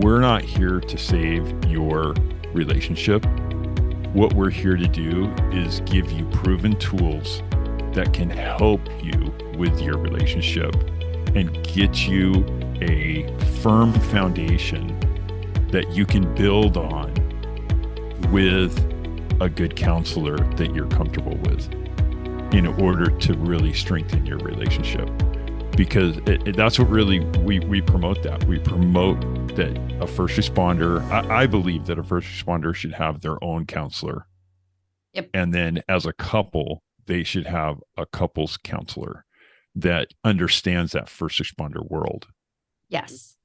we're not here to save your relationship. What we're here to do is give you proven tools that can help you with your relationship and get you a firm foundation that you can build on with a good counselor that you're comfortable with in order to really strengthen your relationship. Because that's what really we promote that. We promote that a first responder, I believe that a first responder should have their own counselor. Yep. And then as a couple, they should have a couples counselor that understands that first responder world. Yes.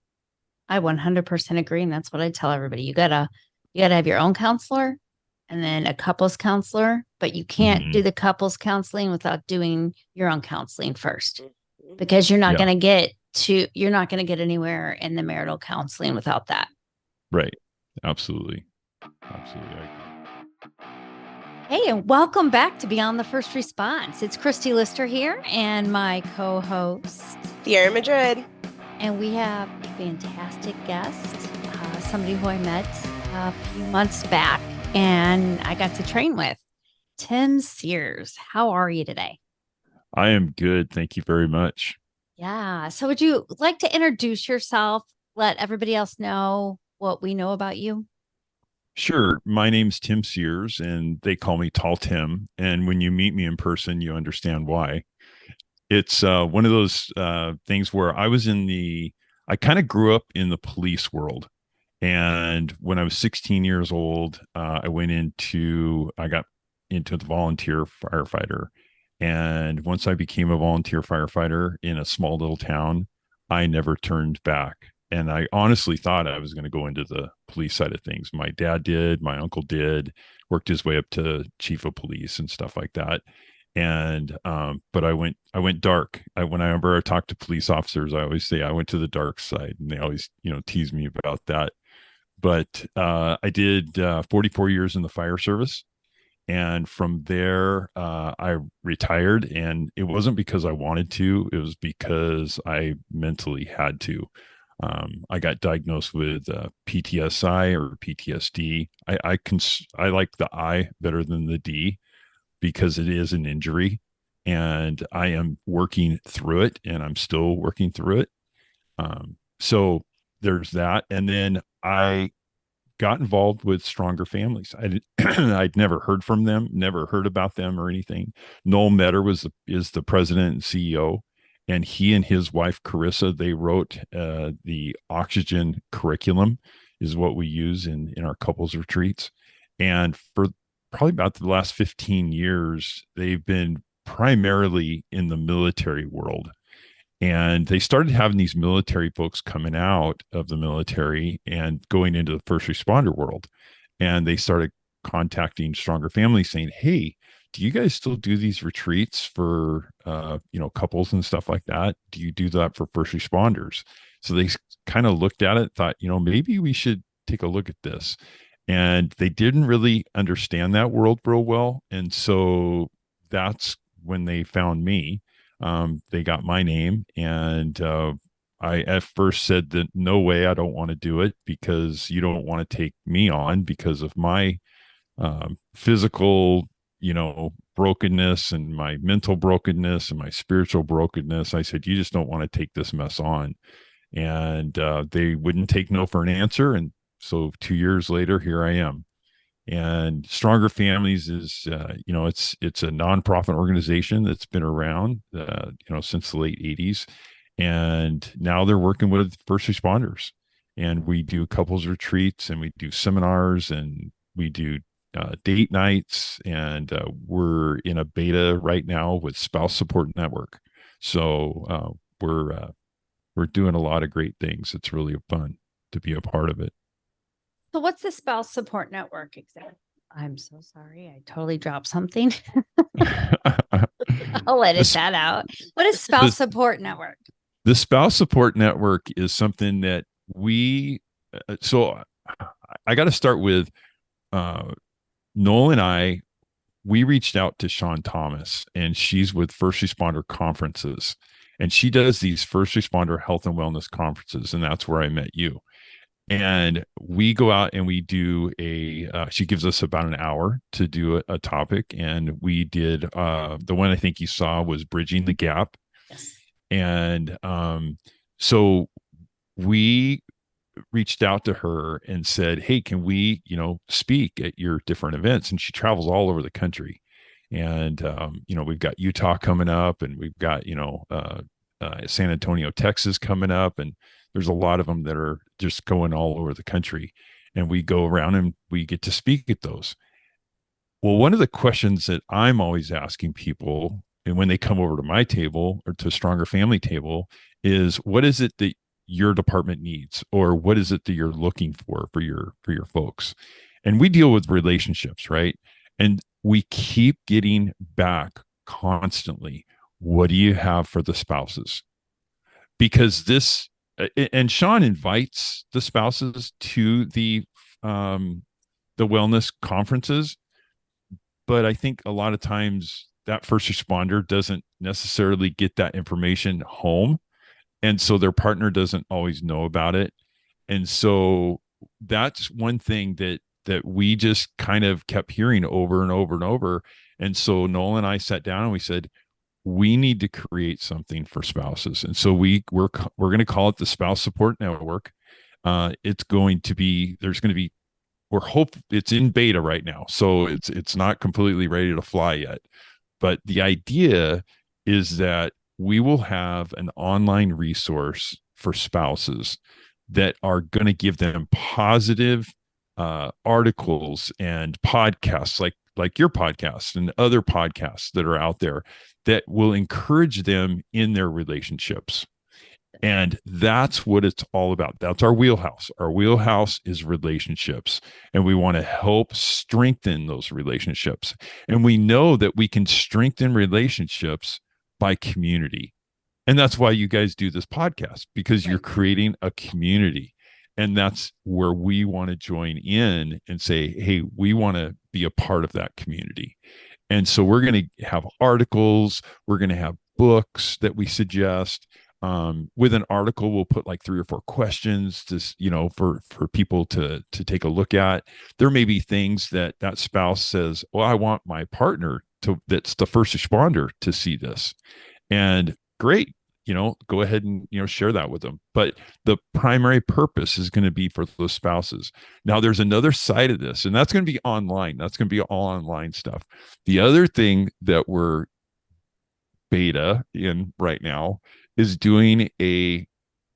I 100% agree. And that's what I tell everybody. You gotta have your own counselor and then a couples counselor, but you can't do the couples counseling without doing your own counseling first, because you're not going to get anywhere in the marital counseling without that. Right. Absolutely. Hey, and welcome back to Beyond the First Response. It's Christy Lister here and my co-host, Ciara Madrid. And we have a fantastic guest, somebody who I met a few months back and I got to train with, Tim Sears. How are you today? I am good. Thank you very much. Yeah. So would you like to introduce yourself? Let everybody else know what we know about you? Sure. My name's Tim Sears and they call me Tall Tim. And when you meet me in person, you understand why. It's one of those things where I kind of grew up in the police world. And when I was 16 years old, I got into the volunteer firefighter. And once I became a volunteer firefighter in a small little town, I never turned back. And I honestly thought I was going to go into the police side of things. My dad did, my uncle did, worked his way up to chief of police and stuff like that. And but I went dark. Whenever I talk to police officers, I always say I went to the dark side, and they always tease me about that. But I did 44 years in the fire service. And from there, I retired, and it wasn't because I wanted to, it was because I mentally had to. I got diagnosed with PTSI or PTSD. I like the I better than the D because it is an injury, and I am working through it, and I'm still working through it. So there's that. And then I got involved with Stronger Families. I'd never heard from them, never heard about them or anything. Noel Metter is the president and CEO, and he and his wife Carissa, they wrote the Oxygen curriculum, is what we use in our couples retreats. And for probably about the last 15 years, they've been primarily in the military world. And they started having these military folks coming out of the military and going into the first responder world. And they started contacting Stronger Families saying, hey, do you guys still do these retreats for, couples and stuff like that? Do you do that for first responders? So they kind of looked at it, thought, maybe we should take a look at this. And they didn't really understand that world real well. And so that's when they found me. They got my name, and I at first said that no way, I don't want to do it, because you don't want to take me on because of my physical, brokenness, and my mental brokenness, and my spiritual brokenness. I said, you just don't want to take this mess on. And they wouldn't take no for an answer. And so 2 years later, here I am. And Stronger Families is, it's a nonprofit organization that's been around, since the late 80s. And now they're working with first responders. And we do couples retreats, and we do seminars, and we do date nights. And we're in a beta right now with Spouse Support Network. So we're doing a lot of great things. It's really fun to be a part of it. So what's the Spouse Support Network exactly? I'm so sorry. I totally dropped something. I'll edit that out. What is Spouse Support Network? The Spouse Support Network is something that so I got to start with Noel and we reached out to Sean Thomas, and she's with First Responder Conferences, and she does these first responder health and wellness conferences. And that's where I met you. And we go out and we do she gives us about an hour to do a topic. And we did, the one I think you saw was bridging the gap. Yes. And so we reached out to her and said, "Hey, can we, speak at your different events?" And she travels all over the country. And, we've got Utah coming up, and we've got, San Antonio, Texas coming up. And there's a lot of them that are just going all over the country. And we go around and we get to speak at those. Well, one of the questions that I'm always asking people, and when they come over to my table or to Stronger Family table, is what is it that your department needs, or what is it that you're looking for your folks? And we deal with relationships, right? And we keep getting back constantly. What do you have for the spouses? Because and Sean invites the spouses to the wellness conferences, but I think a lot of times that first responder doesn't necessarily get that information home. And so their partner doesn't always know about it. And so that's one thing that we just kind of kept hearing over and over and over. And so Noel and I sat down and we said, we need to create something for spouses. And so we're going to call it the Spouse Support Network. It's going to be, there's going to be, we're hope it's in beta right now, so it's not completely ready to fly yet. But the idea is that we will have an online resource for spouses that are going to give them positive articles and podcasts, like your podcast and other podcasts that are out there, that will encourage them in their relationships. And that's what it's all about. That's our wheelhouse. Our wheelhouse is relationships. And we want to help strengthen those relationships. And we know that we can strengthen relationships by community. And that's why you guys do this podcast, because you're Right. creating a community. And that's where we want to join in and say, hey, we want to be a part of that community. And so we're going to have articles, we're going to have books that we suggest. With an article, we'll put like 3 or 4 questions to, for people to take a look at. There may be things that spouse says, well, I want my partner that's the first responder to see this. And great, go ahead and, share that with them. But the primary purpose is going to be for those spouses. Now, there's another side of this, and that's going to be online. That's going to be all online stuff. The other thing that we're beta in right now is doing a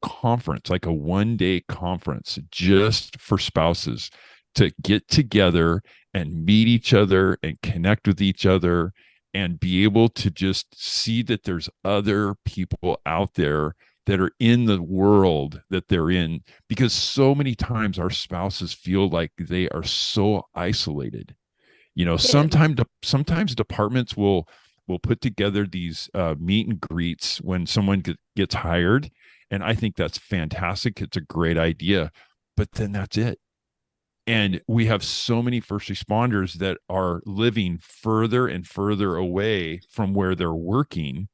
conference, like a 1 day conference just for spouses to get together and meet each other and connect with each other and be able to just see that there's other people out there that are in the world that they're in, because so many times our spouses feel like they are so isolated. Do. Sometimes departments will put together these meet and greets when someone gets hired, and I think that's fantastic. It's a great idea, but then that's it. And we have so many first responders that are living further and further away from where they're working,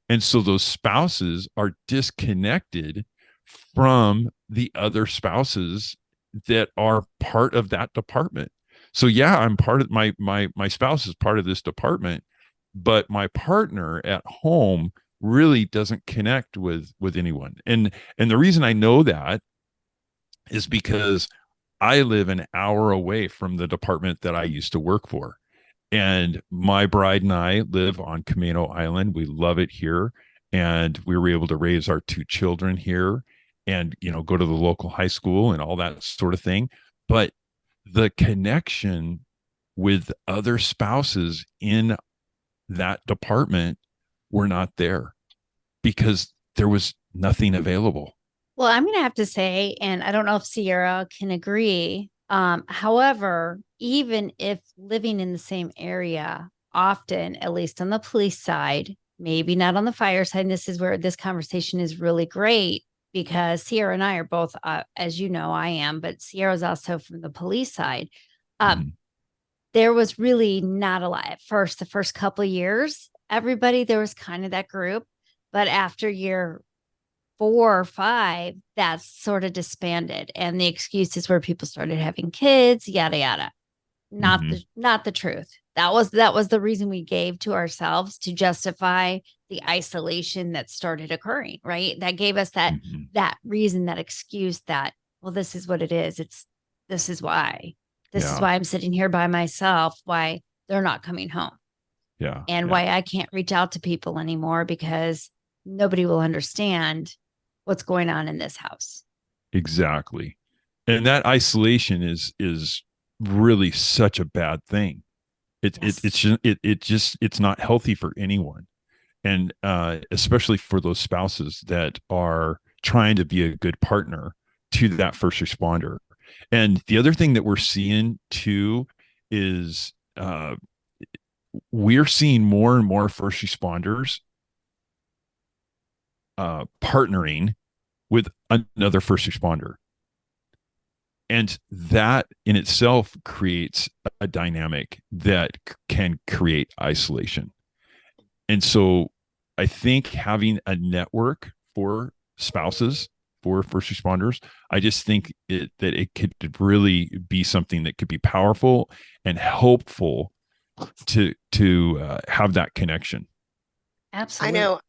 and so those spouses are disconnected from the other spouses that are part of that department. So yeah, I'm part of my spouse is part of this department, but my partner at home really doesn't connect with anyone. And the reason I know that is because I live an hour away from the department that I used to work for. And my bride and I live on Camino Island. We love it here. And we were able to raise our 2 children here and, go to the local high school and all that sort of thing. But the connection with other spouses in that department were not there because there was nothing available. Well, I'm going to have to say, and I don't know if Sierra can agree. However, even if living in the same area, often, at least on the police side, maybe not on the fire side, and this is where this conversation is really great because Sierra and I are both, as you know, I am, but Sierra's also from the police side. Um, Mm-hmm. there was really not a lot at first, the first couple of years, everybody, there was kind of that group. But after year 4 or 5, that's sort of disbanded. And the excuses where people started having kids, yada yada. Not the truth. That was the reason we gave to ourselves to justify the isolation that started occurring, right? That gave us that reason, that excuse that, well, this is what it is. This is why. This is Yeah. why I'm sitting here by myself, why they're not coming home. Yeah. And Yeah. why I can't reach out to people anymore because nobody will understand what's going on in this house. Exactly. And that isolation is really such a bad thing. Yes. It's not healthy for anyone. And especially for those spouses that are trying to be a good partner to that first responder. And the other thing that we're seeing too is we're seeing more and more first responders partnering with another first responder. And that in itself creates a dynamic that can create isolation. And so I think having a network for spouses, for first responders, I just think that it could really be something that could be powerful and helpful to have that connection. I Absolutely. know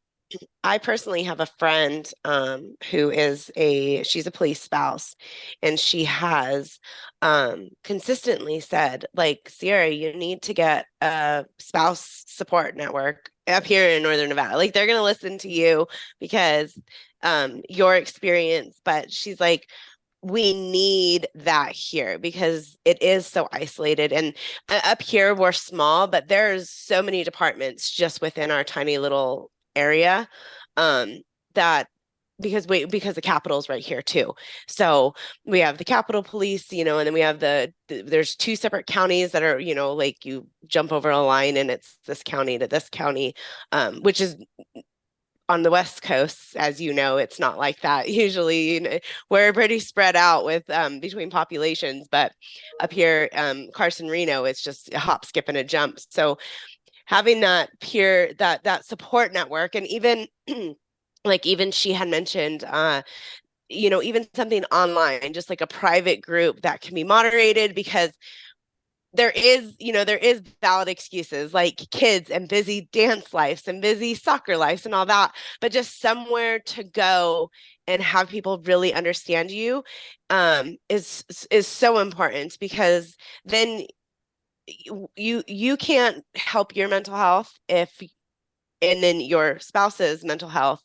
I personally have a friend she's a police spouse, and she has consistently said, like, Ciara, you need to get a spouse support network up here in Northern Nevada. Like, they're going to listen to you because your experience, but she's like, we need that here because it is so isolated. And up here, we're small, but there's so many departments just within our tiny little area that because the Capitol's right here too. So we have the Capitol Police, and then we have there's 2 separate counties that are, like you jump over a line and it's this county to this county, which is on the West Coast, as you know, it's not like that. Usually, we're pretty spread out with between populations, but up here, Carson, Reno, it's just a hop, skip, and a jump. So having that support network, and even even she had mentioned, even something online, just like a private group that can be moderated, because there is valid excuses like kids and busy dance lives and busy soccer lives and all that, but just somewhere to go and have people really understand you is so important, because then you can't help your mental health and then your spouse's mental health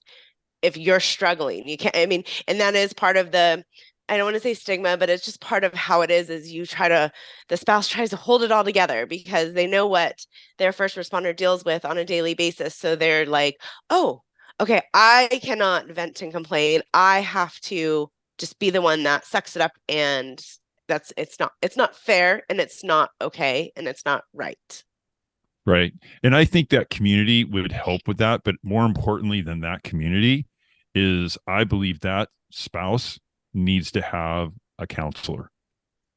if you're struggling. You can't, I mean, and that is part of I don't want to say stigma, but it's just part of how it is the spouse tries to hold it all together because they know what their first responder deals with on a daily basis. So they're like, oh, okay, I cannot vent and complain. I have to just be the one that sucks it up, and it's not fair, and it's not okay, and it's not right. Right. And I think that community would help with that. But more importantly than that community is I believe that spouse needs to have a counselor.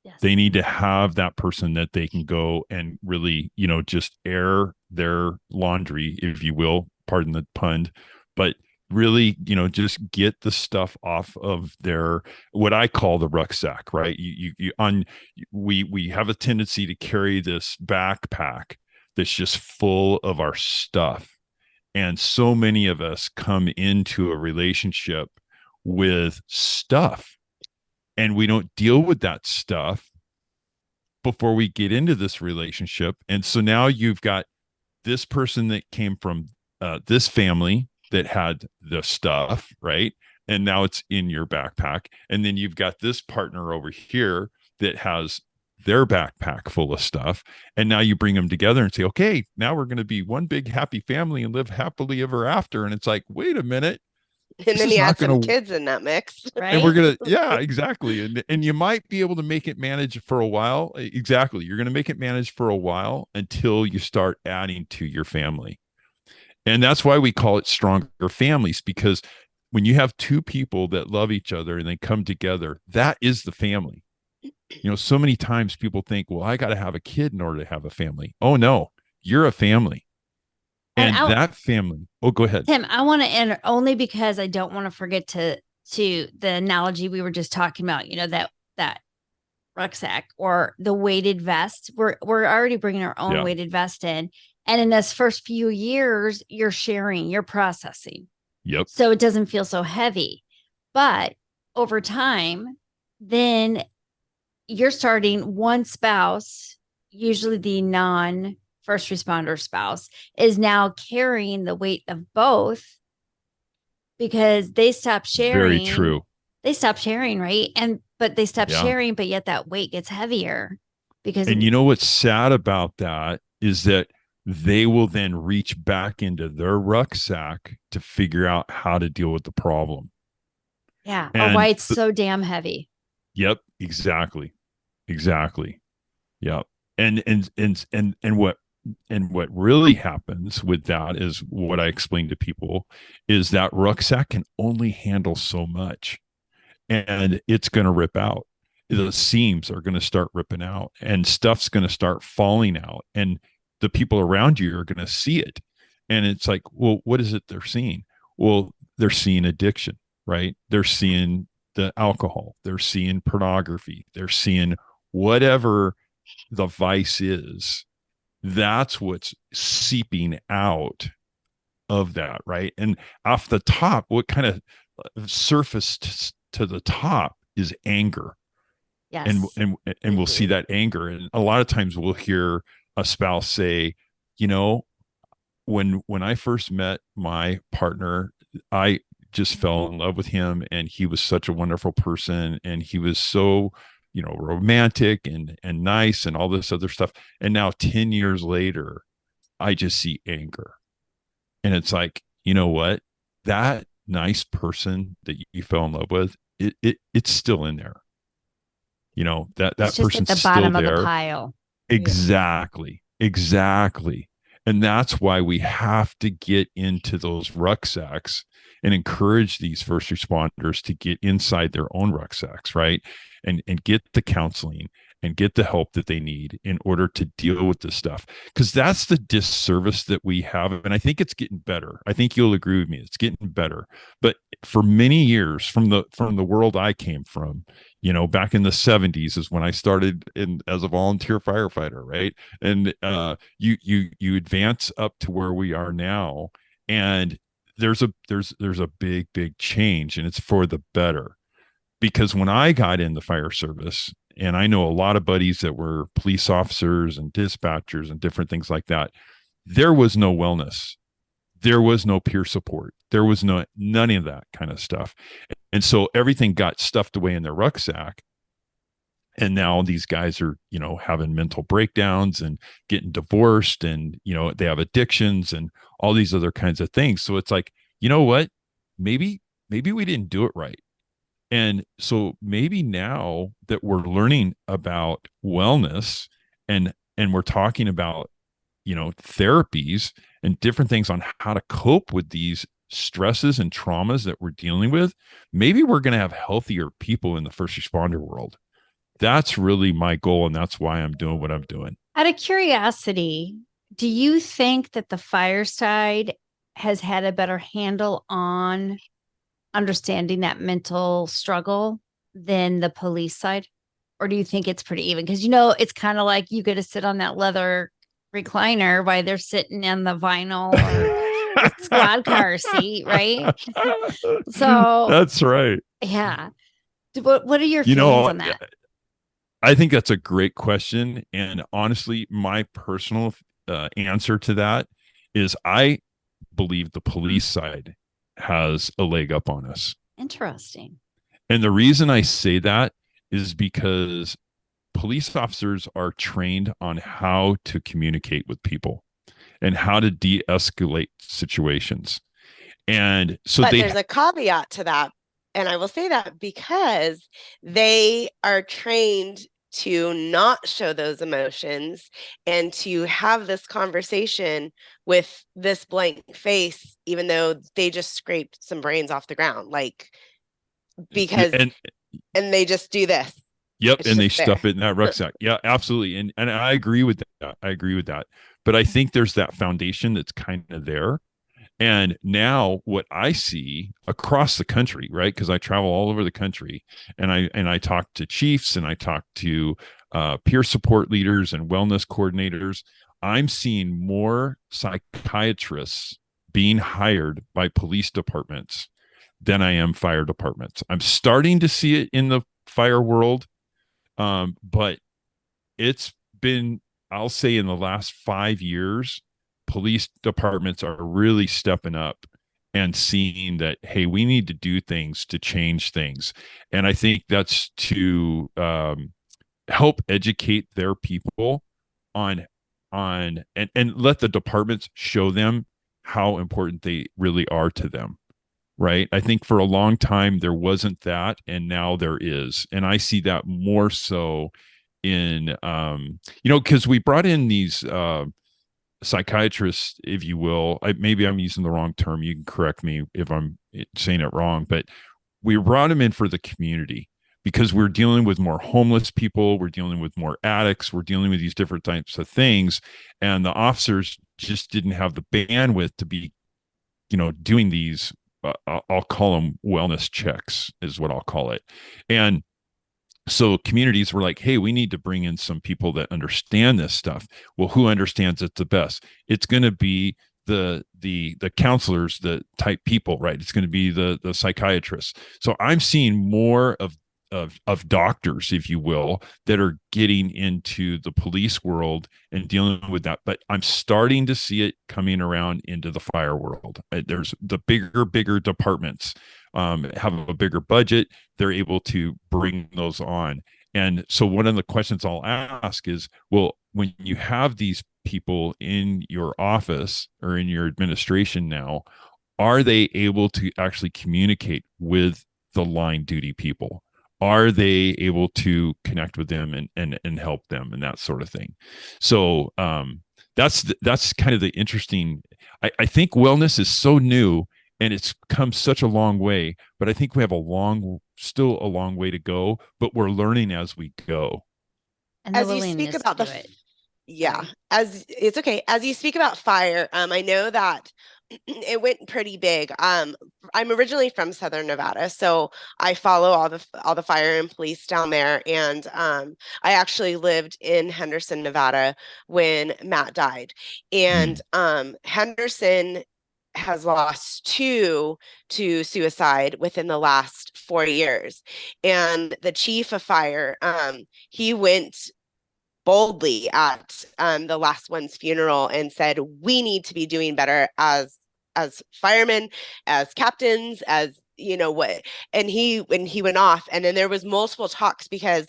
Yes. They need to have that person that they can go and really, just air their laundry, if you will, pardon the pun, but really, just get the stuff off of their, what I call the rucksack, right? We have a tendency to carry this backpack that's just full of our stuff. And so many of us come into a relationship with stuff, and we don't deal with that stuff before we get into this relationship. And so now you've got this person that came from this family that had the stuff, right? And now it's in your backpack. And then you've got this partner over here that has their backpack full of stuff. And now you bring them together and say, okay, now we're going to be one big happy family and live happily ever after. And it's like, wait a minute. And then you add some kids in that mix. Right. And we're going to, yeah, exactly. And you might be able to make it manage for a while. Exactly. You're going to make it manage for a while until you start adding to your family. And that's why we call it stronger families, because when you have 2 people that love each other and they come together, that is the family. So many times people think, well, I got to have a kid in order to have a family. Oh, no, you're a family. And that family, oh, go ahead. Tim, I want to enter only because I don't want to forget to the analogy we were just talking about, that rucksack or the weighted vest. We're already bringing our own weighted vest in. And in this first few years, you're sharing, you're processing. Yep. So it doesn't feel so heavy. But over time, then you're starting one spouse, usually the non first responder spouse, is now carrying the weight of both because they stop sharing. Very true. They stop sharing, right? But they stop sharing, but yet that weight gets heavier because. And you know what's sad about that is that they will then reach back into their rucksack to figure out how to deal with the problem. Yeah. Or why it's so damn heavy. Yep. Exactly. Yep. And what really happens with that is what I explain to people is that rucksack can only handle so much, and it's going to rip out. The seams are going to start ripping out, and stuff's going to start falling out, and the people around you are going to see it. And it's like, well, what is it they're seeing? Well, they're seeing addiction, right? They're seeing the alcohol, they're seeing pornography, they're seeing whatever the vice is. That's what's seeping out of that, right? And off the top, what kind of surfaced to the top is anger. Yes. And we'll see that anger. And a lot of times we'll hear a spouse say, when I first met my partner, I just fell in love with him, and he was such a wonderful person, and he was so romantic and nice and all this other stuff. And now 10 years later, I just see anger. And it's like, you know what? That nice person that you fell in love with, it's still in there. That it's just person's at the bottom still of there. The pile. Exactly. And that's why we have to get into those rucksacks and encourage these first responders to get inside their own rucksacks, right? And get the counseling and get the help that they need in order to deal with this stuff. Because that's the disservice that we have. And I think it's getting better. I think you'll agree with me. It's getting better. But for many years, from the world I came from, back in the 70s is when I started as a volunteer firefighter, right? And you advance up to where we are now, and there's a big change, and it's for the better. Because when I got in the fire service, and I know a lot of buddies that were police officers and dispatchers and different things like that, there was no wellness. There was no peer support. There was none of that kind of stuff. And so everything got stuffed away in their rucksack. And now these guys are, having mental breakdowns and getting divorced, and, they have addictions and all these other kinds of things. So it's like, you know what? Maybe we didn't do it right. And so maybe now that we're learning about wellness and we're talking about, therapies and different things on how to cope with these stresses and traumas that we're dealing with, maybe we're going to have healthier people in the first responder world. That's really my goal. And that's why I'm doing what I'm doing. Out of curiosity, do you think that the fire side has had a better handle on understanding that mental struggle than the police side? Or do you think it's pretty even? Because, it's kind of like you get to sit on that leather recliner while they're sitting in the vinyl or squad car seat, right? So that's right. Yeah. What are your feelings on that? I think that's a great question. And honestly, my personal answer to that is I believe the police side has a leg up on us. Interesting. And the reason I say that is because police officers are trained on how to communicate with people and how to de-escalate situations. And so there's a caveat to that. And I will say that because they are trained to not show those emotions and to have this conversation with this blank face, even though they just scraped some brains off the ground, because and they just do this. Yep. And they stuff it in that rucksack. Yeah, absolutely. And I agree with that. but I think there's that foundation that's kind of there. And now what I see across the country, right? Because I travel all over the country, and I talk to chiefs, and I talk to peer support leaders and wellness coordinators. I'm seeing more psychiatrists being hired by police departments than I am fire departments. I'm starting to see it in the fire world, but it's been, I'll say, in the last 5 years, police departments are really stepping up and seeing that, hey, we need to do things to change things. And I think that's to help educate their people on and let the departments show them how important they really are to them. Right. I think for a long time there wasn't that, and now there is. And I see that more so in because we brought in these psychiatrists, if you will. Maybe I'm using the wrong term. You can correct me if I'm saying it wrong, but we brought them in for the community because we're dealing with more homeless people, we're dealing with more addicts, we're dealing with these different types of things, and the officers just didn't have the bandwidth to be, doing these. I'll call them wellness checks, is what I'll call it. And so communities were like, hey, we need to bring in some people that understand this stuff. Well, who understands it the best? It's going to be the counselors, the type people, right? It's going to be the psychiatrists. So I'm seeing more of doctors, if you will, that are getting into the police world and dealing with that. But I'm starting to see it coming around into the fire world. There's the bigger departments have a bigger budget. They're able to bring those on. And so one of the questions I'll ask is, well, when you have these people in your office or in your administration now, are they able to actually communicate with the line duty people? Are they able to connect with them and help them and that sort of thing? So that's kind of the interesting. I think wellness is so new and it's come such a long way, but I think we have still a long way to go, but we're learning as we go. And the As you speak willingness about to the do it. Yeah, Sorry. as it's okay. As you speak about fire, I know that it went pretty big. I'm originally from Southern Nevada, so I follow all the fire and police down there. And I actually lived in Henderson, Nevada when Matt died. And Mm, Henderson has lost two to suicide within the last 4 years. And the chief of fire, he went boldly at the last one's funeral and said, we need to be doing better as firemen, as captains, as what. And he went off, and then there was multiple talks because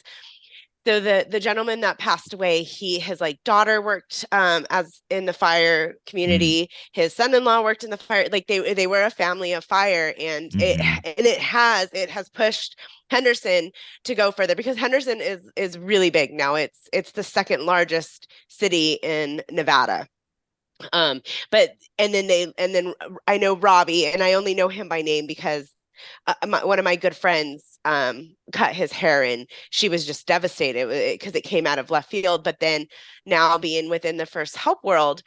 so the gentleman that passed away, his like daughter worked as in the fire mm, community. His son-in-law worked in the fire. Like they were a family of fire, and mm-hmm. it has pushed Henderson to go further because Henderson is really big now. It's the second largest city in Nevada. Um, but and then I know Robbie, and I only know him by name because one of my good friends cut his hair, and she was just devastated because it came out of left field. But then now being within the first help world,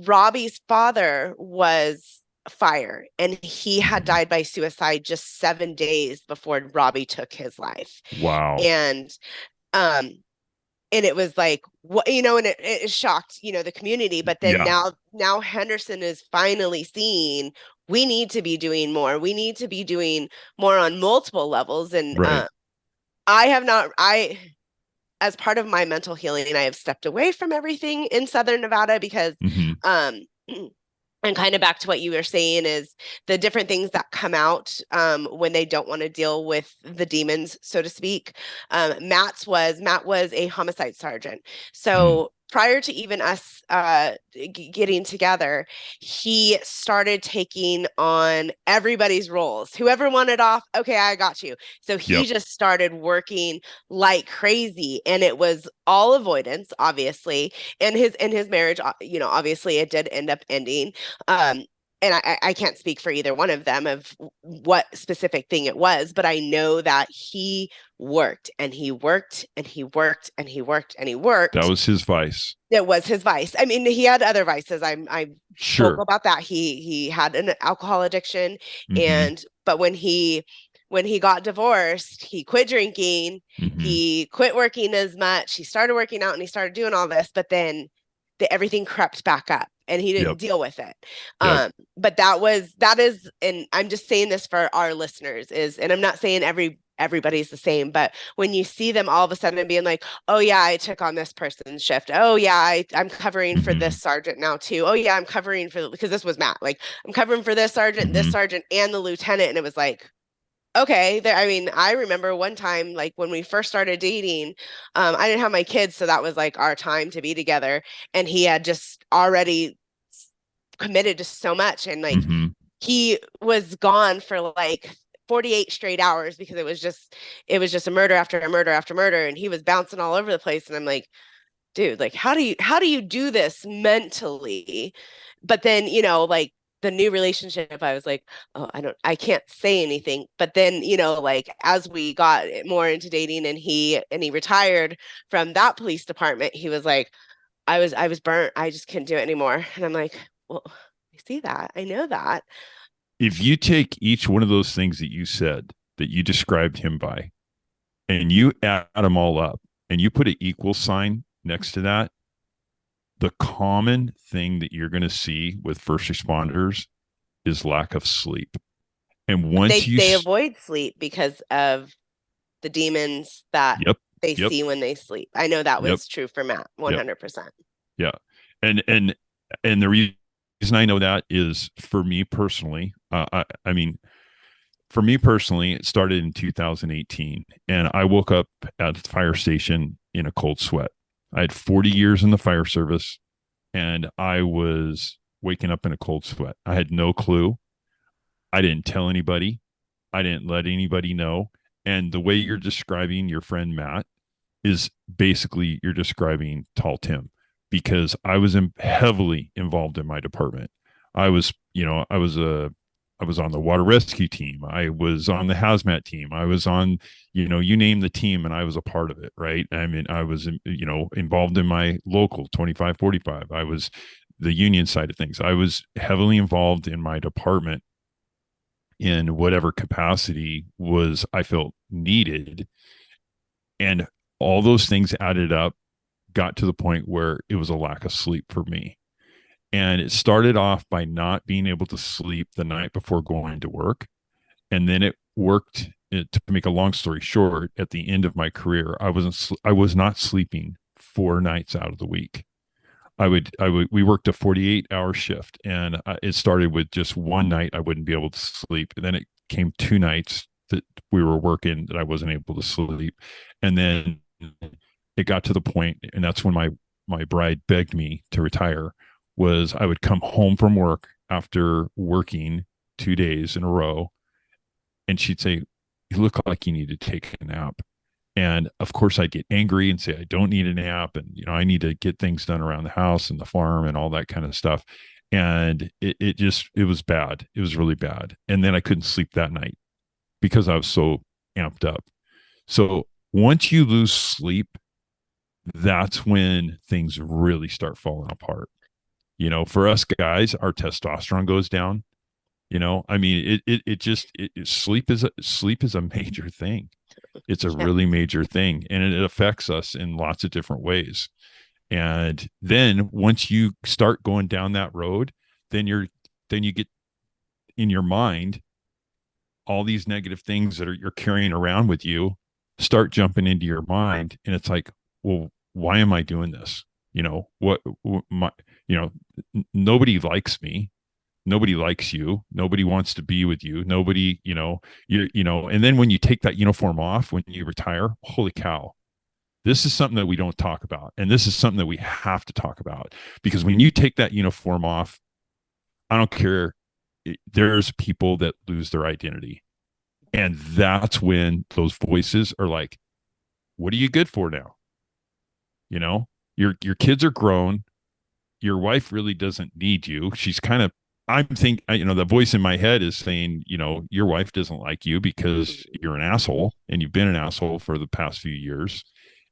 Robbie's father was fire, and he had Mm-hmm. died by suicide just 7 days before Robbie took his life. Wow. And um and it was like what and it shocked the community. But then Yeah. now Henderson is finally seeing we need to be doing more, we need to be doing more on multiple levels. And Right. I have not I as part of my mental healing, I have stepped away from everything in Southern Nevada because Mm-hmm. um and kind of back to what you were saying is the different things that come out when they don't want to deal with the demons, so to speak. Matt was a homicide sergeant. Mm, So prior to even us getting together, he started taking on everybody's roles. Whoever wanted off, okay, I got you. So he yep. just started working like crazy, and it was all avoidance, obviously. And his marriage, obviously it did end up ending. um, and I can't speak for either one of them of what specific thing it was, but I know that he worked, and he worked and he worked and he worked and he worked. That was his vice. It was his vice. I mean, he had other vices. I'm vocal Sure. about that. He had an alcohol addiction, Mm-hmm. but when he got divorced, he quit drinking. Mm-hmm. He quit working as much. He started working out and he started doing all this, but then everything crept back up and he didn't Yep. deal with it. Yep. But that is, and I'm just saying this for our listeners is, and I'm not saying everybody's the same, but when you see them all of a sudden being like, oh yeah, I took on this person's shift. Oh yeah, I'm covering for Mm-hmm. this sergeant now too. Oh yeah, I'm covering for, because this was Matt, like I'm covering for this sergeant, Mm-hmm. and the lieutenant. And it was like, okay, I mean, I remember one time, like when we first started dating, I didn't have my kids, so that was like our time to be together. And he had just already committed to so much, and like Mm-hmm. he was gone for like 48 straight hours because it was just a murder after a murder after murder, and he was bouncing all over the place. And I'm like, dude, like how do you do this mentally? But then, like the new relationship, I was like, oh, I can't say anything. But then, like as we got more into dating, and he retired from that police department, he was like, I was burnt. I just couldn't do it anymore. And I'm like, well, I see that. I know that. If you take each one of those things that you said that you described him by, and you add them all up, and you put an equal sign next to that, the common thing that you're going to see with first responders is lack of sleep. And once you, They avoid sleep because of the demons that yep, they yep, see when they sleep. I know that yep, was true for Matt, yep, 100%. yeah, and the reason I know that is for me personally. I mean, for me personally, it started in 2018, and I woke up at the fire station in a cold sweat. I had 40 years in the fire service, and I was waking up in a cold sweat. I had no clue. I didn't tell anybody. I didn't let anybody know. And the way you're describing your friend Matt is basically you're describing Tall Tim, because I was heavily involved in my department. I was, I was on the water rescue team. I was on the hazmat team. I was on, you name the team, and I was a part of it. Right. I mean, I was, involved in my local 2545. I was the union side of things. I was heavily involved in my department in whatever capacity was I felt needed. And all those things added up, got to the point where it was a lack of sleep for me. And it started off by not being able to sleep the night before going to work. And then it worked, to make a long story short, at the end of my career, I was not sleeping 4 nights out of the week. We worked a 48-hour shift, and it started with just one night I wouldn't be able to sleep. And then it came 2 nights that we were working that I wasn't able to sleep. And then it got to the point, and that's when my bride begged me to retire, was I would come home from work after working 2 days in a row, and she'd say, you look like you need to take a nap. And of course, I'd get angry and say, I don't need a nap. And, I need to get things done around the house and the farm and all that kind of stuff. And it was bad. It was really bad. And then I couldn't sleep that night because I was so amped up. So once you lose sleep, that's when things really start falling apart. For us guys, our testosterone goes down. I mean, sleep is a major thing. It's a Yeah. really major thing, and it affects us in lots of different ways. And then once you start going down that road, then you get in your mind all these negative things that you're carrying around with you start jumping into your mind, and it's like, well, why am I doing this? What my, nobody likes me. Nobody likes you. Nobody wants to be with you. Nobody, and then when you take that uniform off, when you retire, holy cow, this is something that we don't talk about. And this is something that we have to talk about, because when you take that uniform off, I don't care. There's people that lose their identity. And that's when those voices are like, what are you good for now? Your kids are grown. Your wife really doesn't need you. She's kind of I'm think the voice in my head is saying, your wife doesn't like you because you're an asshole and you've been an asshole for the past few years.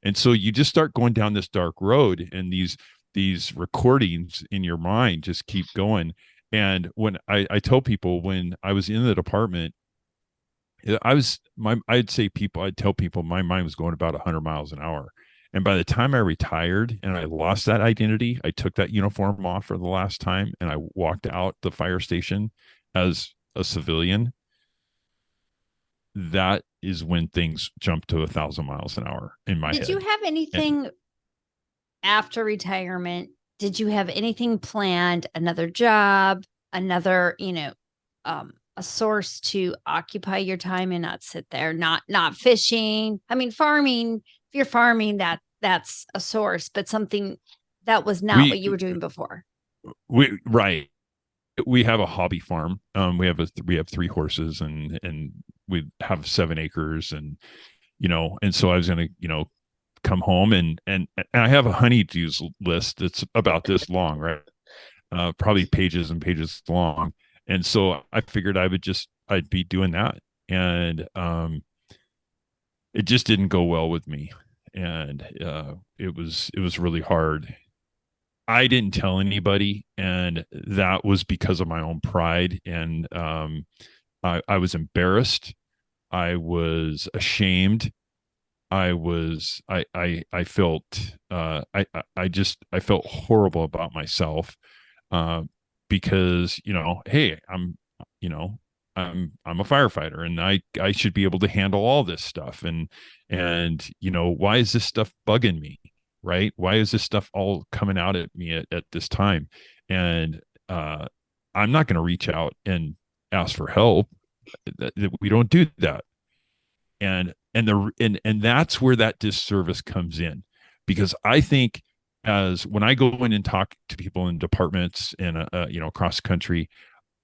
And so you just start going down this dark road, and these recordings in your mind just keep going. And when I tell people, when I was in the department, I'd tell people my mind was going about 100 miles an hour. And by the time I retired and I lost that identity, I took that uniform off for the last time and I walked out the fire station as a civilian. That is when things jumped to 1,000 miles an hour in my Did you head. have And anything after retirement? Did you have anything planned? Another job, another, a source to occupy your time and not sit there, not fishing. I mean, farming, if you're farming, that's a source, but something that was not we what you were doing before. we right. We have a hobby farm. We have 3 horses, and we have 7 acres, and so I was gonna, come home, and I have a honeydews list that's about this long, right? Probably pages and pages long. And so I figured I'd be doing that. And it just didn't go well with me. And it was really hard. I didn't tell anybody, and that was because of my own pride. And I was embarrassed. I was ashamed. I felt I felt horrible about myself, uh, because hey, you know I'm a firefighter, and I should be able to handle all this stuff, and why is this stuff bugging me, right? Why is this stuff all coming out at me at this time? And uh, I'm not going to reach out and ask for help. We don't do that. And that's where that disservice comes in, because I think, as when I go in and talk to people in departments and across the country,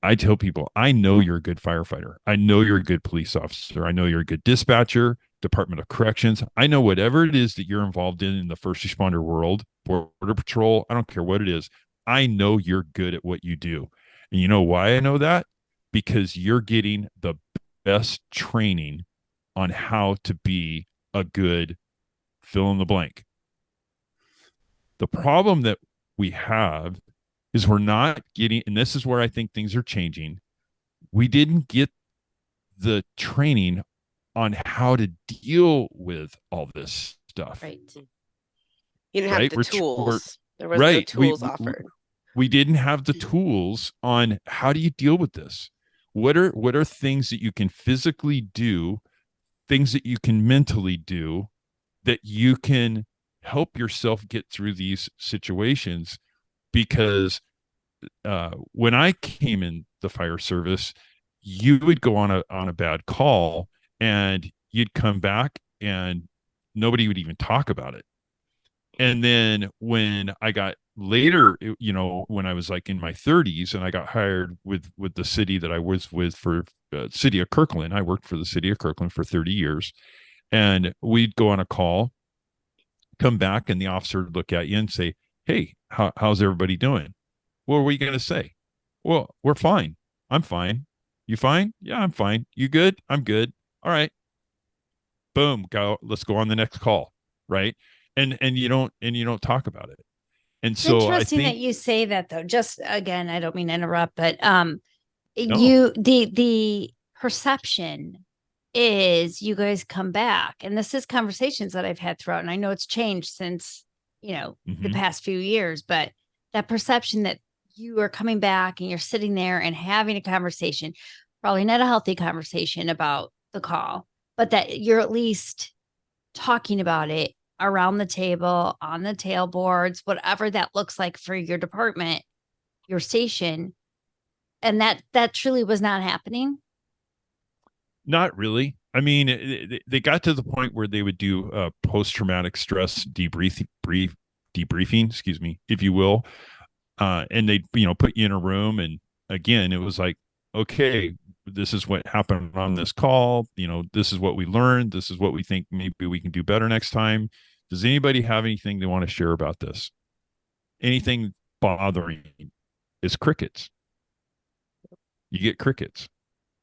I tell people, I know you're a good firefighter, I know you're a good police officer, I know you're a good dispatcher, Department of Corrections, I know whatever it is that you're involved in the first responder world, border patrol, I don't care what it is, I know you're good at what you do. And you know why I know that? Because you're getting the best training on how to be a good fill in the blank. The problem that we have is we're not getting, and this is where I think things are changing. We didn't get the training on how to deal with all this stuff. Right. You didn't have Right. the We're tools. There was no right. tools offered. We didn't have the tools on how do you deal with this? What are things that you can physically do, things that you can mentally do, that you can help yourself get through these situations? Because when I came in the fire service, you would go on a bad call, and you'd come back, and nobody would even talk about it. And then when I got later, when I was like in my 30s, and I got hired with the city that I was with for city of Kirkland. I worked for the city of Kirkland for 30 years, and we'd go on a call, come back, and the officer would look at you and say, "Hey, how's everybody doing?" What were you going to say? Well, we're fine. I'm fine. You fine? Yeah, I'm fine. You good? I'm good. All right. Boom. Go. Let's go on the next call. Right. And you don't talk about it. And It's so I interesting that think you say that though. Just again, I don't mean to interrupt, but no. the perception is you guys come back, and this is conversations that I've had throughout, and I know it's changed since the Mm-hmm. past few years, but that perception that you are coming back and you're sitting there and having a conversation, probably not a healthy conversation about the call, but that you're at least talking about it around the table, on the tailboards, whatever that looks like for your department, your station, and that truly was not happening. Not really. I mean, they got to the point where they would do post-traumatic stress debriefing, excuse me, if you will. And they put you in a room, and again, it was like, okay, this is what happened on this call, this is what we learned, this is what we think maybe we can do better next time. Does anybody have anything they want to share about this? Anything bothering? Is crickets. you get crickets.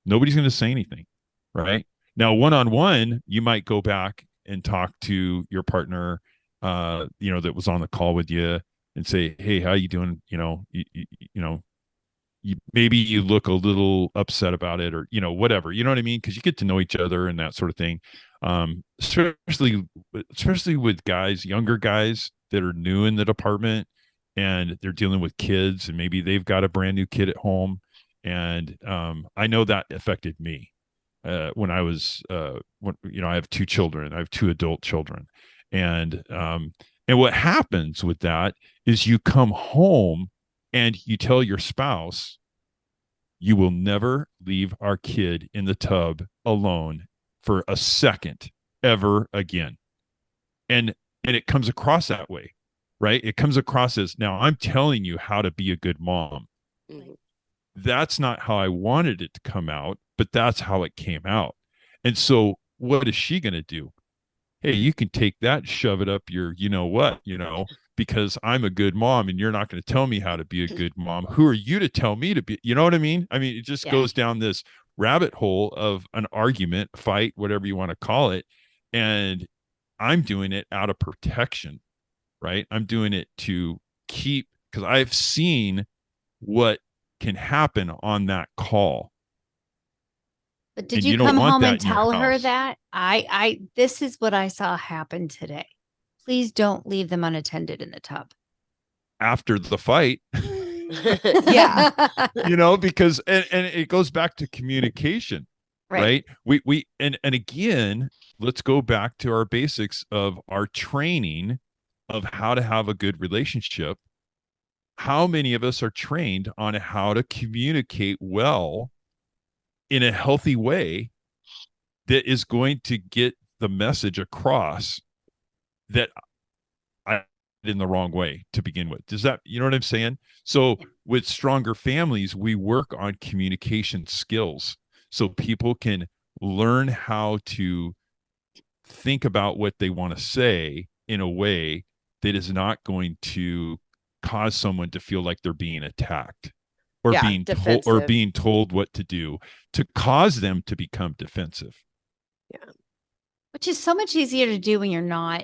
Nobody's going to say anything, right? Now, one-on-one, you might go back and talk to your partner, that was on the call with you and say, hey, how you doing? Maybe you look a little upset about it, or whatever, you know what I mean, because you get to know each other and that sort of thing. Especially with guys, younger guys that are new in the department, and they're dealing with kids, and maybe they've got a brand new kid at home. And I know that affected me when I was I have two children. I have two adult children. And what happens with that is you come home and you tell your spouse, you will never leave our kid in the tub alone for a second ever again. And it comes across that way, right? It comes across as, now I'm telling you how to be a good mom. Mhm. That's not how I wanted it to come out, but that's how it came out. And so what is she going to do? Hey, you can take that, shove it up your, because I'm a good mom and you're not going to tell me how to be a good mom. Who are you to tell me to be, you know what I mean? I mean, it just goes down this rabbit hole of an argument, fight, whatever you want to call it. And I'm doing it out of protection, right? I'm doing it to keep, because I've seen what can happen on that call. But did And you don't come want home that and in your tell her house. that? This is what I saw happen today. Please don't leave them unattended in the tub. After the fight. Yeah. Because and it goes back to communication, right? And again, let's go back to our basics of our training of how to have a good relationship. How many of us are trained on how to communicate well in a healthy way that is going to get the message across that I in the wrong way to begin with? Does that, you know what I'm saying? So with stronger families, we work on communication skills so people can learn how to think about what they want to say in a way that is not going to cause someone to feel like they're being attacked or Yeah, defensive. being told what to do, to cause them to become defensive. Yeah. Which is so much easier to do when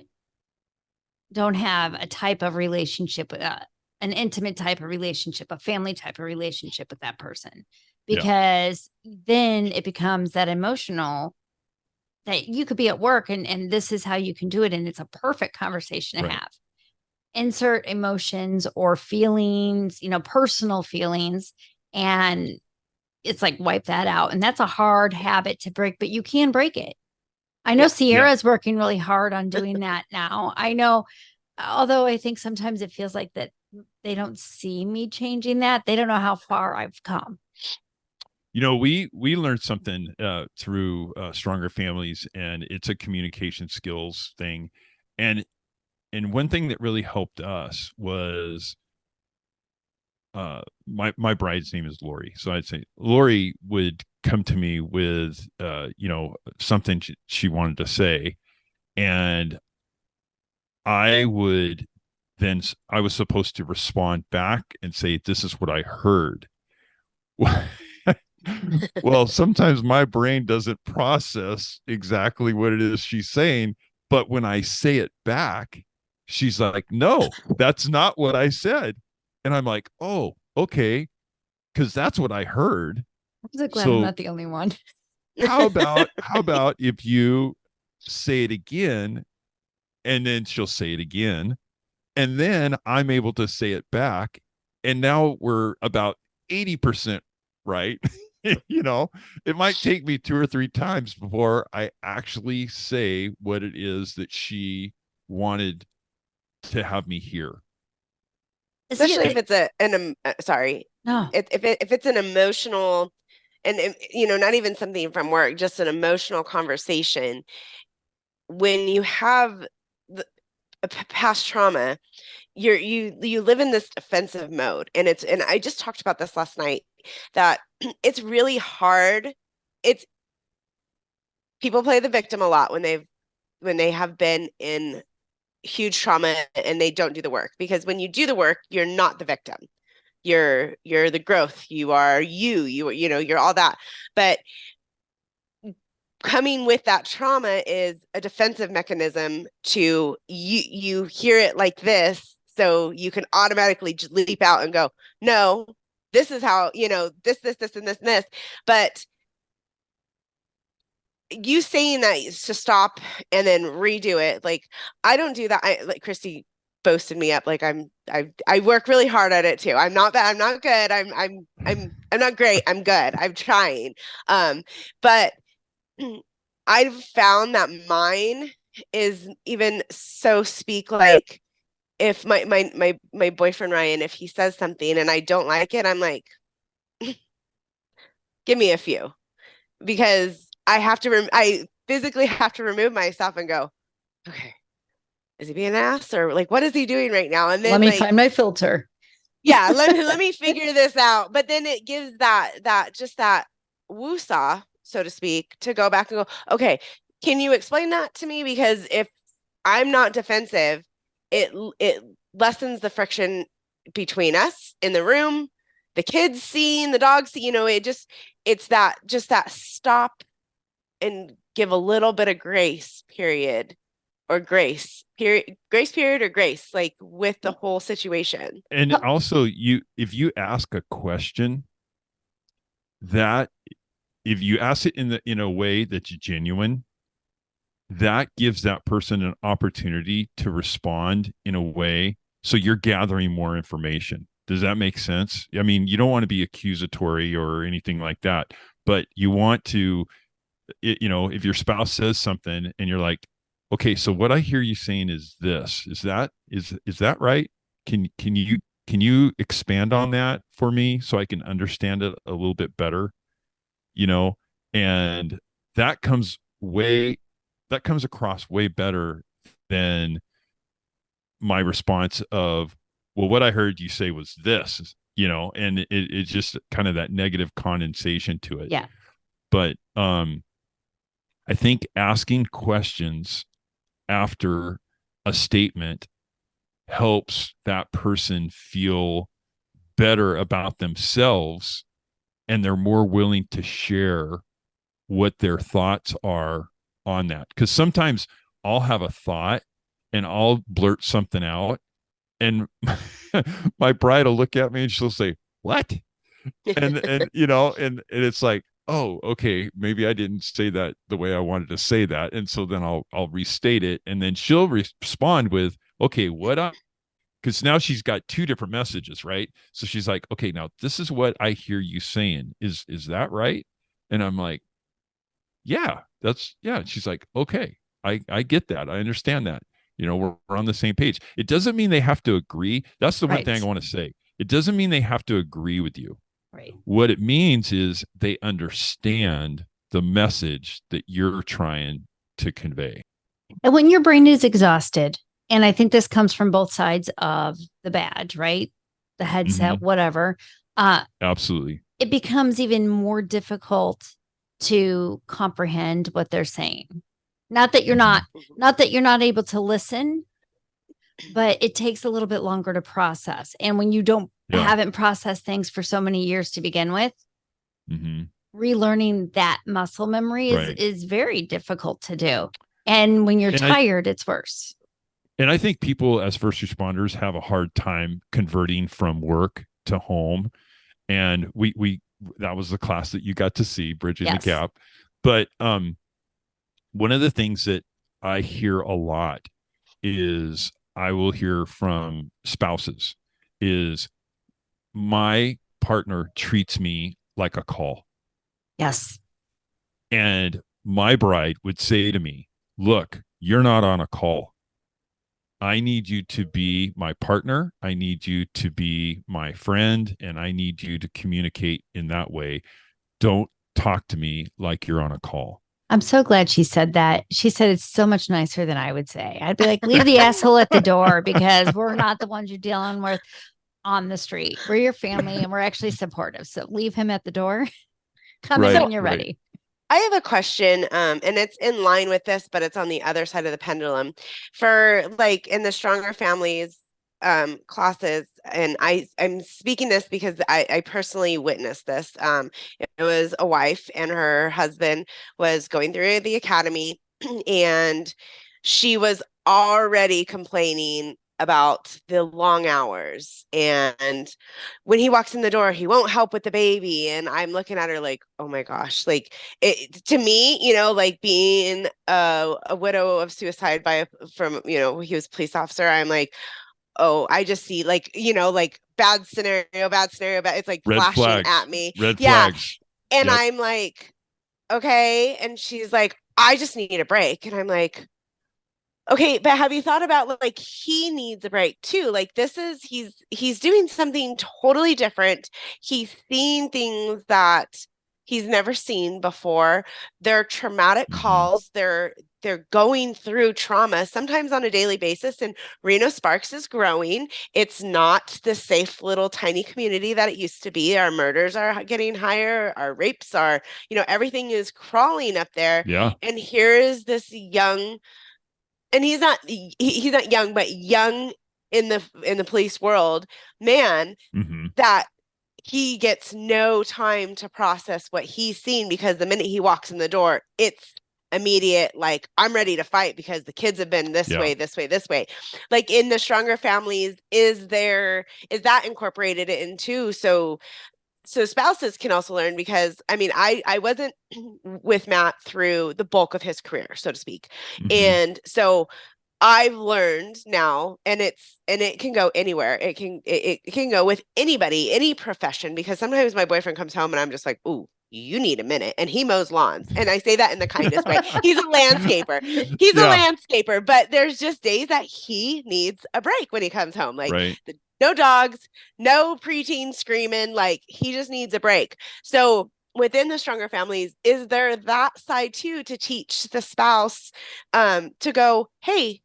don't have a type of relationship, an intimate type of relationship, a family type of relationship with that person, because then it becomes that emotional that you could be at work and this is how you can do it. And it's a perfect conversation to have. Insert emotions or feelings, personal feelings, and it's like wipe that out. And that's a hard habit to break, but you can break it. I know Ciara's working really hard on doing that now. I know, although I think sometimes it feels like that they don't see me changing that. They don't know how far I've come. We learned something through Stronger Families, and it's a communication skills thing. And one thing that really helped us was my bride's name is Lori. So I'd say Lori would come to me with something she wanted to say, and I was supposed to respond back and say, this is what I heard. Well, sometimes my brain doesn't process exactly what it is she's saying, but when I say it back, she's like, no, that's not what I said. And I'm like, oh, okay, because that's what I heard. I'm so glad I'm not the only one. how about if you say it again, and then she'll say it again, and then I'm able to say it back, and now we're about 80% right. It might take me 2 or 3 times before I actually say what it is that she wanted to have me hear. Especially if it's sorry. No. If it's an emotional, and not even something from work, just an emotional conversation. When you have a past trauma, you live in this defensive mode, and I just talked about this last night, that it's really hard. It's people play the victim a lot when they have been in huge trauma and they don't do the work, because when you do the work, you're not the victim. you're the growth, you are you know, you're all that. But coming with that trauma is a defensive mechanism to you hear it like this, so you can automatically just leap out and go, no, this is how, you know, this and this and this. But you saying that to stop and then redo it, like, I don't do that. I like Christy boasted me up, like I work really hard at it too. I'm not bad, I'm not good, I'm not great, I'm good, I'm trying. But I've found that mine is even so speak, like, if my boyfriend Ryan, if he says something and I don't like it, I'm like, give me a few, because I physically have to remove myself and go, okay, is he being an ass, or like, what is he doing right now? And Let then, me like, find my filter. yeah, let me figure this out. But then it gives that just that woosah, so to speak, to go back and go, okay, can you explain that to me? Because if I'm not defensive, it lessens the friction between us in the room, the kids seeing, the dogs see, you know, it's that, just that stop and give a little bit of grace period, or grace period, or grace, like, with the whole situation. And also, if you ask a question, that if you ask it in a way that's genuine, that gives that person an opportunity to respond in a way, so you're gathering more information. Does that make sense? I mean, you don't want to be accusatory or anything like that, but you want to, you know, if your spouse says something and you're like, okay, so what I hear you saying is this, is that right? Can you expand on that for me so I can understand it a little bit better? You know, and that comes way that comes across way better than my response of, well, what I heard you say was this, you know, and it's just kind of that negative condensation to it. Yeah. But I think asking questions after a statement helps that person feel better about themselves, and they're more willing to share what their thoughts are on that. Because sometimes I'll have a thought and I'll blurt something out, and my bride will look at me and she'll say, "What?" And you know, and it's like, oh, okay, maybe I didn't say that the way I wanted to say that, and so then I'll restate it, and then she'll respond with, okay, what I, because now she's got two different messages, right? So she's like, okay, now this is what I hear you saying. Is that right? And I'm like, yeah, that's, yeah. She's like, okay, I get that. I understand that. You know, we're on the same page. It doesn't mean they have to agree. That's the one thing I want to say. It doesn't mean they have to agree with you. Right. What it means is they understand the message that you're trying to convey. And when your brain is exhausted, and I think this comes from both sides of the badge, right? The headset, whatever. Absolutely. It becomes even more difficult to comprehend what they're saying. Not that you're not able to listen, but it takes a little bit longer to process. And when you haven't processed things for so many years to begin with, relearning that muscle memory is very difficult to do. And when you're tired, it's worse. And I think people as first responders have a hard time converting from work to home. And we that was the class that you got to see, Bridging the Gap. But one of the things that I hear a lot is, I will hear from spouses, is my partner treats me like a call. Yes. And my bride would say to me, look, you're not on a call. I need you to be my partner. I need you to be my friend, and I need you to communicate in that way. Don't talk to me like you're on a call. I'm so glad she said that. She said it's so much nicer than I would say. I'd be like, leave the asshole at the door, because we're not the ones you're dealing with on the street. We're your family and we're actually supportive. So leave him at the door. Come in when you're ready. I have a question, and it's in line with this, but it's on the other side of the pendulum. For, like, in the stronger families, classes, and I'm speaking this because I personally witnessed this. It was a wife and her husband was going through the academy, and she was already complaining about the long hours. And when he walks in the door, he won't help with the baby. And I'm looking at her like, oh my gosh, like it to me, like being a widow of suicide from, he was a police officer. I'm like, oh, I just see like, like bad scenario, but it's like Red flashing flags. at me. Red Yeah. flags. And Yep. I'm like, okay. And she's like, I just need a break. And I'm like, okay, but have you thought about like he needs a break too? Like he's doing something totally different. He's seeing things that he's never seen before. They're traumatic Mm-hmm. calls. They're going through trauma sometimes on a daily basis, and Reno Sparks is growing. It's not the safe little tiny community that it used to be. Our murders are getting higher, our rapes are, everything is crawling up there. Yeah. And here is this young, and he's not young, but young in the police world man, Mm-hmm. that he gets no time to process what he's seen, because the minute he walks in the door, it's immediate, like, I'm ready to fight because the kids have been this Yeah. way, this way, this way. Like in the stronger families, is that incorporated into, so spouses can also learn, because I mean, I wasn't with Matt through the bulk of his career, so to speak. Mm-hmm. And so I've learned now, and it can go anywhere. It can go with anybody, any profession, because sometimes my boyfriend comes home and I'm just like, ooh, you need a minute. And he mows lawns. And I say that in the kindest way. He's a landscaper. He's a Yeah. landscaper, but there's just days that he needs a break when he comes home. Like Right. no dogs, no preteen screaming, like he just needs a break. So within the stronger families, is there that side too, to teach the spouse to go, hey,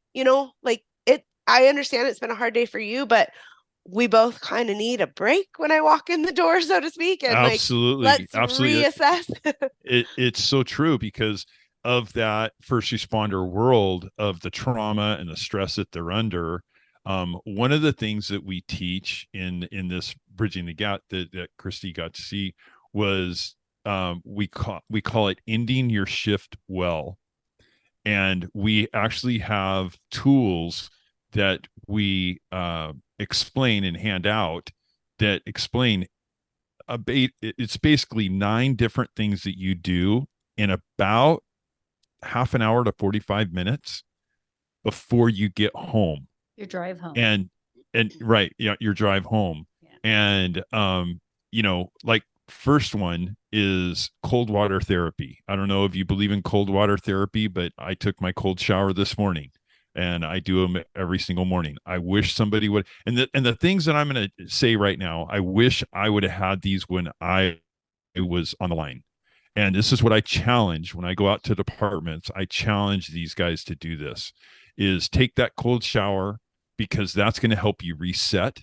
like I understand it's been a hard day for you, but we both kind of need a break when I walk in the door, so to speak, and like, Absolutely. let's Absolutely. reassess. It's so true because of that first responder world of the trauma and the stress that they're under. One of the things that we teach in this bridging the gap that Christy got to see was we call it ending your shift well. And we actually have tools that we explain and hand out that explain it's basically 9 different things that you do in about half an hour to 45 minutes before you get home. Your drive home. And right, yeah, your drive home. Yeah. And like first one is cold water therapy. I don't know if you believe in cold water therapy, but I took my cold shower this morning and I do them every single morning. I wish somebody would, and the things that I'm going to say right now, I wish I would have had these when I was on the line. And this is what I challenge when I go out to departments. I challenge these guys to do this: is take that cold shower, because that's going to help you reset.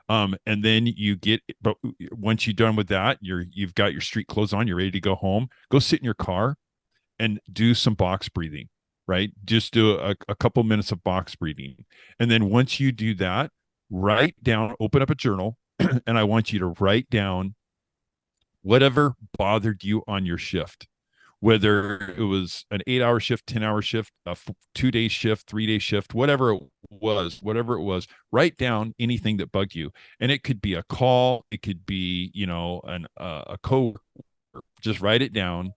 And then but once you're done with that, you've got your street clothes on, you're ready to go home. Go sit in your car and do some box breathing, right? Just do a couple minutes of box breathing. And then once you do that, write down, open up a journal, and I want you to write down whatever bothered you on your shift, whether it was an 8-hour shift, 10-hour shift, a 2-day shift, 3-day shift, whatever it was, write down anything that bugged you. And it could be a call, it could be, a code, just write it down.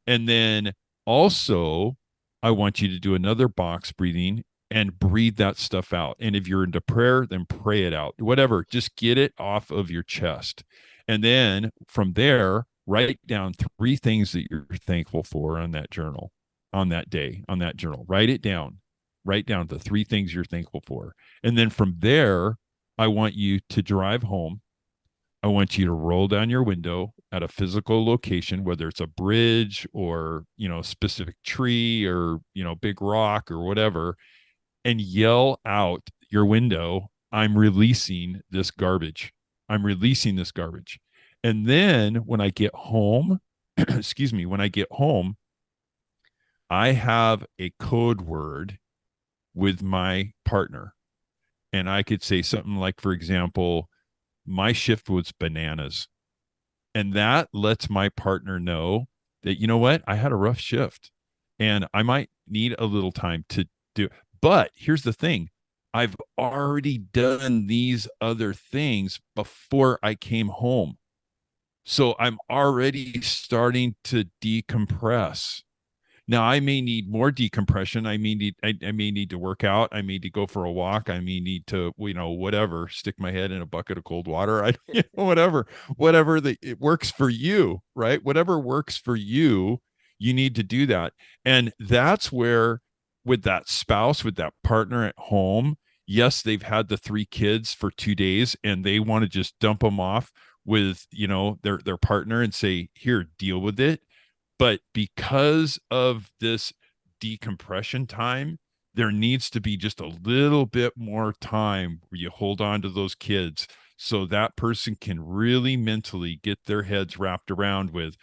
And then also, I want you to do another box breathing and breathe that stuff out. And if you're into prayer, then pray it out, whatever, just get it off of your chest. And then from there, write down 3 things that you're thankful for on that journal, on that day, on that journal. Write it down. Write down the 3 things you're thankful for. And then from there, I want you to drive home. I want you to roll down your window at a physical location, whether it's a bridge or, specific tree or, big rock or whatever, and yell out your window, I'm releasing this garbage. I'm releasing this garbage. And then when I get home, excuse me, when I get home, I have a code word with my partner. And I could say something like, for example, my shift was bananas. And that lets my partner know that, you know what, I had a rough shift and I might need a little time to do. But here's the thing, I've already done these other things before I came home. So I'm already starting to decompress. Now I may need more decompression. I may need to work out. I may need to go for a walk. I may need to, whatever, stick my head in a bucket of cold water. Whatever it works for you, right? Whatever works for you, you need to do that. And that's where, with that spouse, with that partner at home, yes, they've had the 3 kids for 2 days and they want to just dump them off with, their partner and say, here, deal with it. But because of this decompression time, there needs to be just a little bit more time where you hold on to those kids so that person can really mentally get their heads wrapped around with,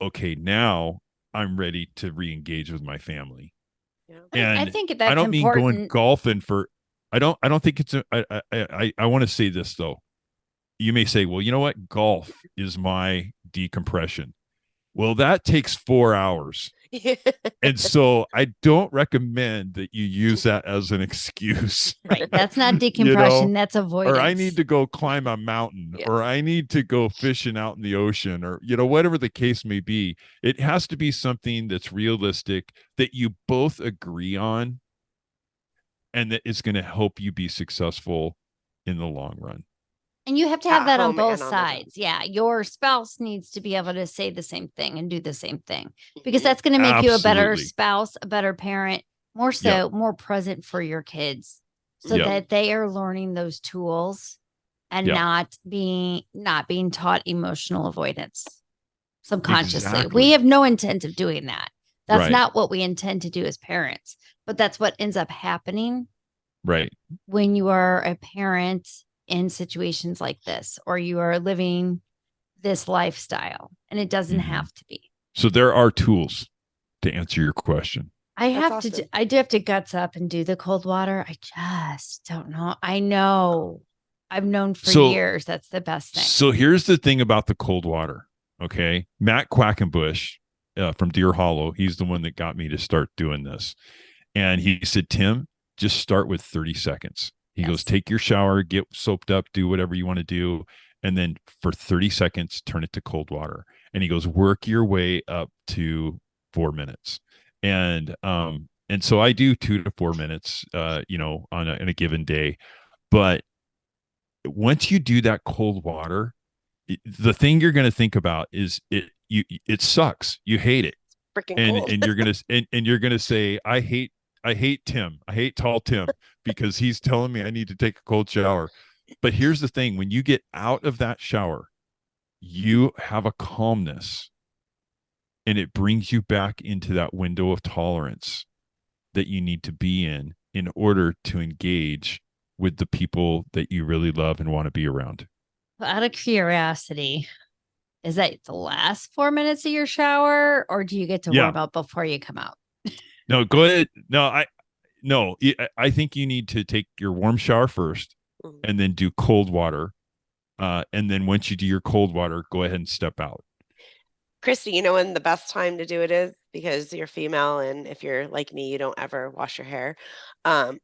okay, now I'm ready to re-engage with my family. Yeah. I And think I that's don't mean going important. golfing for, I don't think it's I want to say this though. You may say, well, you know what? Golf is my decompression. Well, that takes 4 hours. And so I don't recommend that you use that as an excuse. Right. That's not You decompression. know, That's or I need avoidance. to go climb a mountain, Yeah. or I need to go fishing out in the ocean, or, whatever the case may be. It has to be something that's realistic that you both agree on and that is going to help you be successful in the long run. And you have to have At that on home both and on the job. sides. Yeah. Your spouse needs to be able to say the same thing and do the same thing because Mhm. that's going to make you a better Absolutely. spouse, a better parent, more so, more present for your kids so Yep. that they are learning those tools and Yep. not being taught emotional avoidance subconsciously. Exactly. We have no intent of doing that. That's Right. not what we intend to do as parents, but that's what ends up happening Right. when you are a parent in situations like this, or you are living this lifestyle, and it doesn't Mhm. have to be. So there are tools to answer your question. That's awesome. I do have to guts up and do the cold water. I just don't know. I know I've known for So years that's the best thing. So here's the thing about the cold water. Okay. Matt Quackenbush from Deer Hollow, he's the one that got me to start doing this. And he said, Tim, just start with 30 seconds. He goes, Yes. take your shower, get soaped up, do whatever you want to do. And then for 30 seconds, turn it to cold water. And he goes, work your way up to 4 minutes. And so I do 2 to 4 minutes, in a given day. But once you do that cold water, the thing you're going to think about is it sucks. You hate it. Freaking And cold. and you're going to and you're going to say I hate Tim. I hate tall Tim because he's telling me I need to take a cold shower. But here's the thing, when you get out of that shower, you have a calmness and it brings you back into that window of tolerance that you need to be in order to engage with the people that you really love and want to be around. Out of curiosity, is that the last 4 minutes of your shower, or do you get to Yeah. warm up before you come out? No, go ahead. I think you need to take your warm shower first Mhm. and then do cold water. And then once you do your cold water, go ahead and step out. Christy, you know when the best time to do it is? Because you're female, and if you're like me, you don't ever wash your hair. Um,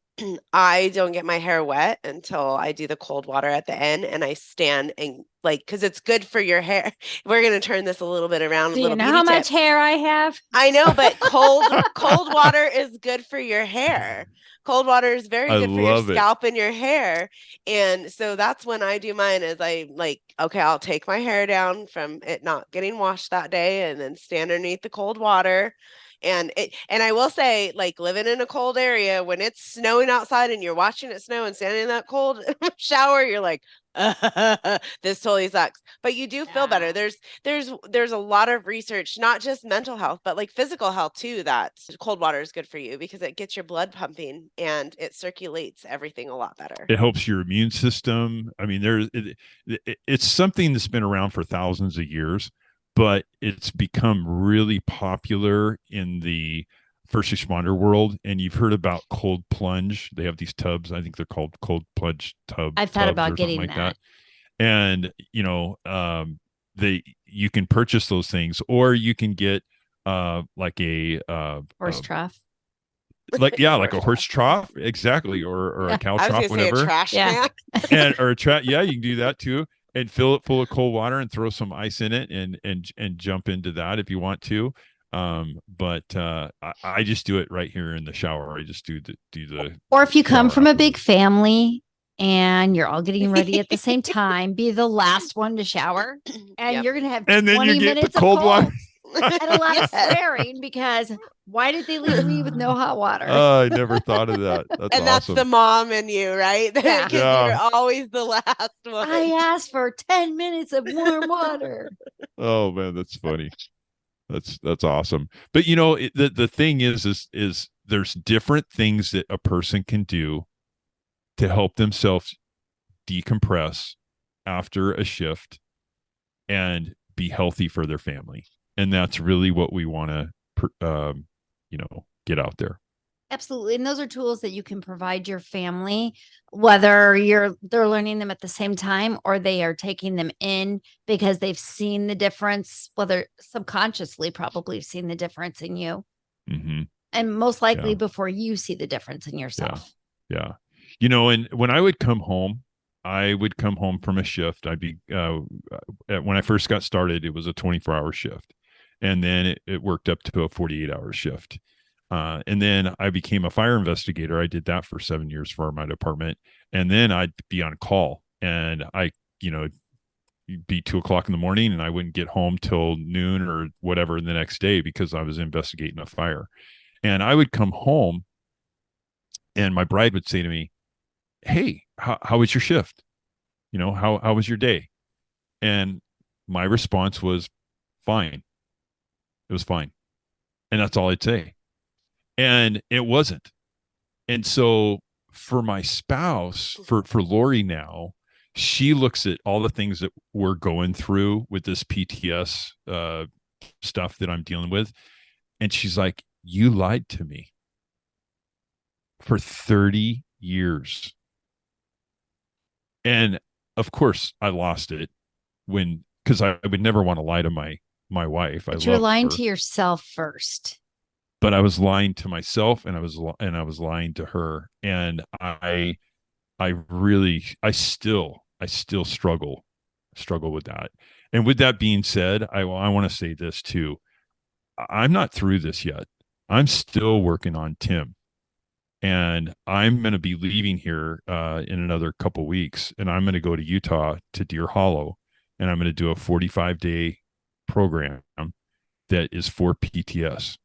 I don't get my hair wet until I do the cold water at the end, and I stand and because it's good for your hair. We're gonna turn this a little bit around, a Do you little know beauty how tip. much hair I have? I know, but cold water is good for your hair. Cold water is very I good for your love it. scalp and your hair. And so that's when I do mine is okay, I'll take my hair down from it not getting washed that day and then stand underneath the cold water. And I will say, like, living in a cold area, when it's snowing outside and you're watching it snow and standing in that cold shower, you're like, this totally sucks. But you do feel better. Yeah. There's a lot of research, not just mental health, but like physical health too, that cold water is good for you because it gets your blood pumping and it circulates everything a lot better. It helps your immune system. I mean, it's something that's been around for thousands of years, but it's become really popular in the first responder world, and you've heard about cold plunge. They have these tubs. I think they're called cold plunge I've thought tubs about or something getting like that. that. And you can purchase those things, or you can get like a Horse trough. like a horse trough, exactly, or a cow I was trough, gonna say a whatever. trash Yeah. can. And or a trap, yeah, you can do that too, and fill it full of cold water and throw some ice in it, and jump into that if you want to. But I just do it right here in the shower. I just do the Or if you come shower from a big afterwards. family and you're all getting ready at the same time, be the last one to shower, and Yep. you're gonna have And then you 20 get the minutes of cold water. cold and a lot of Yes. swearing because why did they leave me with no hot water? Oh, I never thought of that. That's And that's the awesome. mom in you, right? Yeah. Because Yeah. you're always the last one. I asked for 10 minutes of warm water. Oh man, that's funny. That's awesome. But the thing is there's different things that a person can do to help themselves decompress after a shift and be healthy for their family. And that's really what we want to get out there. Absolutely. And those are tools that you can provide your family, whether they're learning them at the same time or they are taking them in because they've seen the difference, whether subconsciously probably seen the difference in you. Mm-hmm. And most likely Yeah. before you see the difference in yourself. Yeah. And when I would come home from a shift. I'd be when I first got started, it was a 24-hour shift, and then it worked up to a 48-hour shift. And then I became a fire investigator. I did that for 7 years for my department, and then I'd be on call, and it'd be 2 o'clock in the morning, and I wouldn't get home till noon or whatever the next day because I was investigating a fire. And I would come home, and my bride would say to me, "Hey, how was your shift? How was your day?" And my response was, "Fine. It was fine." And that's all I'd say. And it wasn't. And so for my spouse, for Lori now, she looks at all the things that we're going through with this PTS stuff that I'm dealing with. And she's like, "You lied to me for 30 years." And of course I lost it because I would never want to lie to my wife. But I you're love lying her. to yourself first. But I was lying to myself, and I was lying to her. And I still struggle with that. And with that being said, I want to say this too. I'm not through this yet. I'm still working on Tim, and I'm going to be leaving here in another couple weeks, and I'm going to go to Utah to Deer Hollow, and I'm going to do a 45-day program that is for PTS.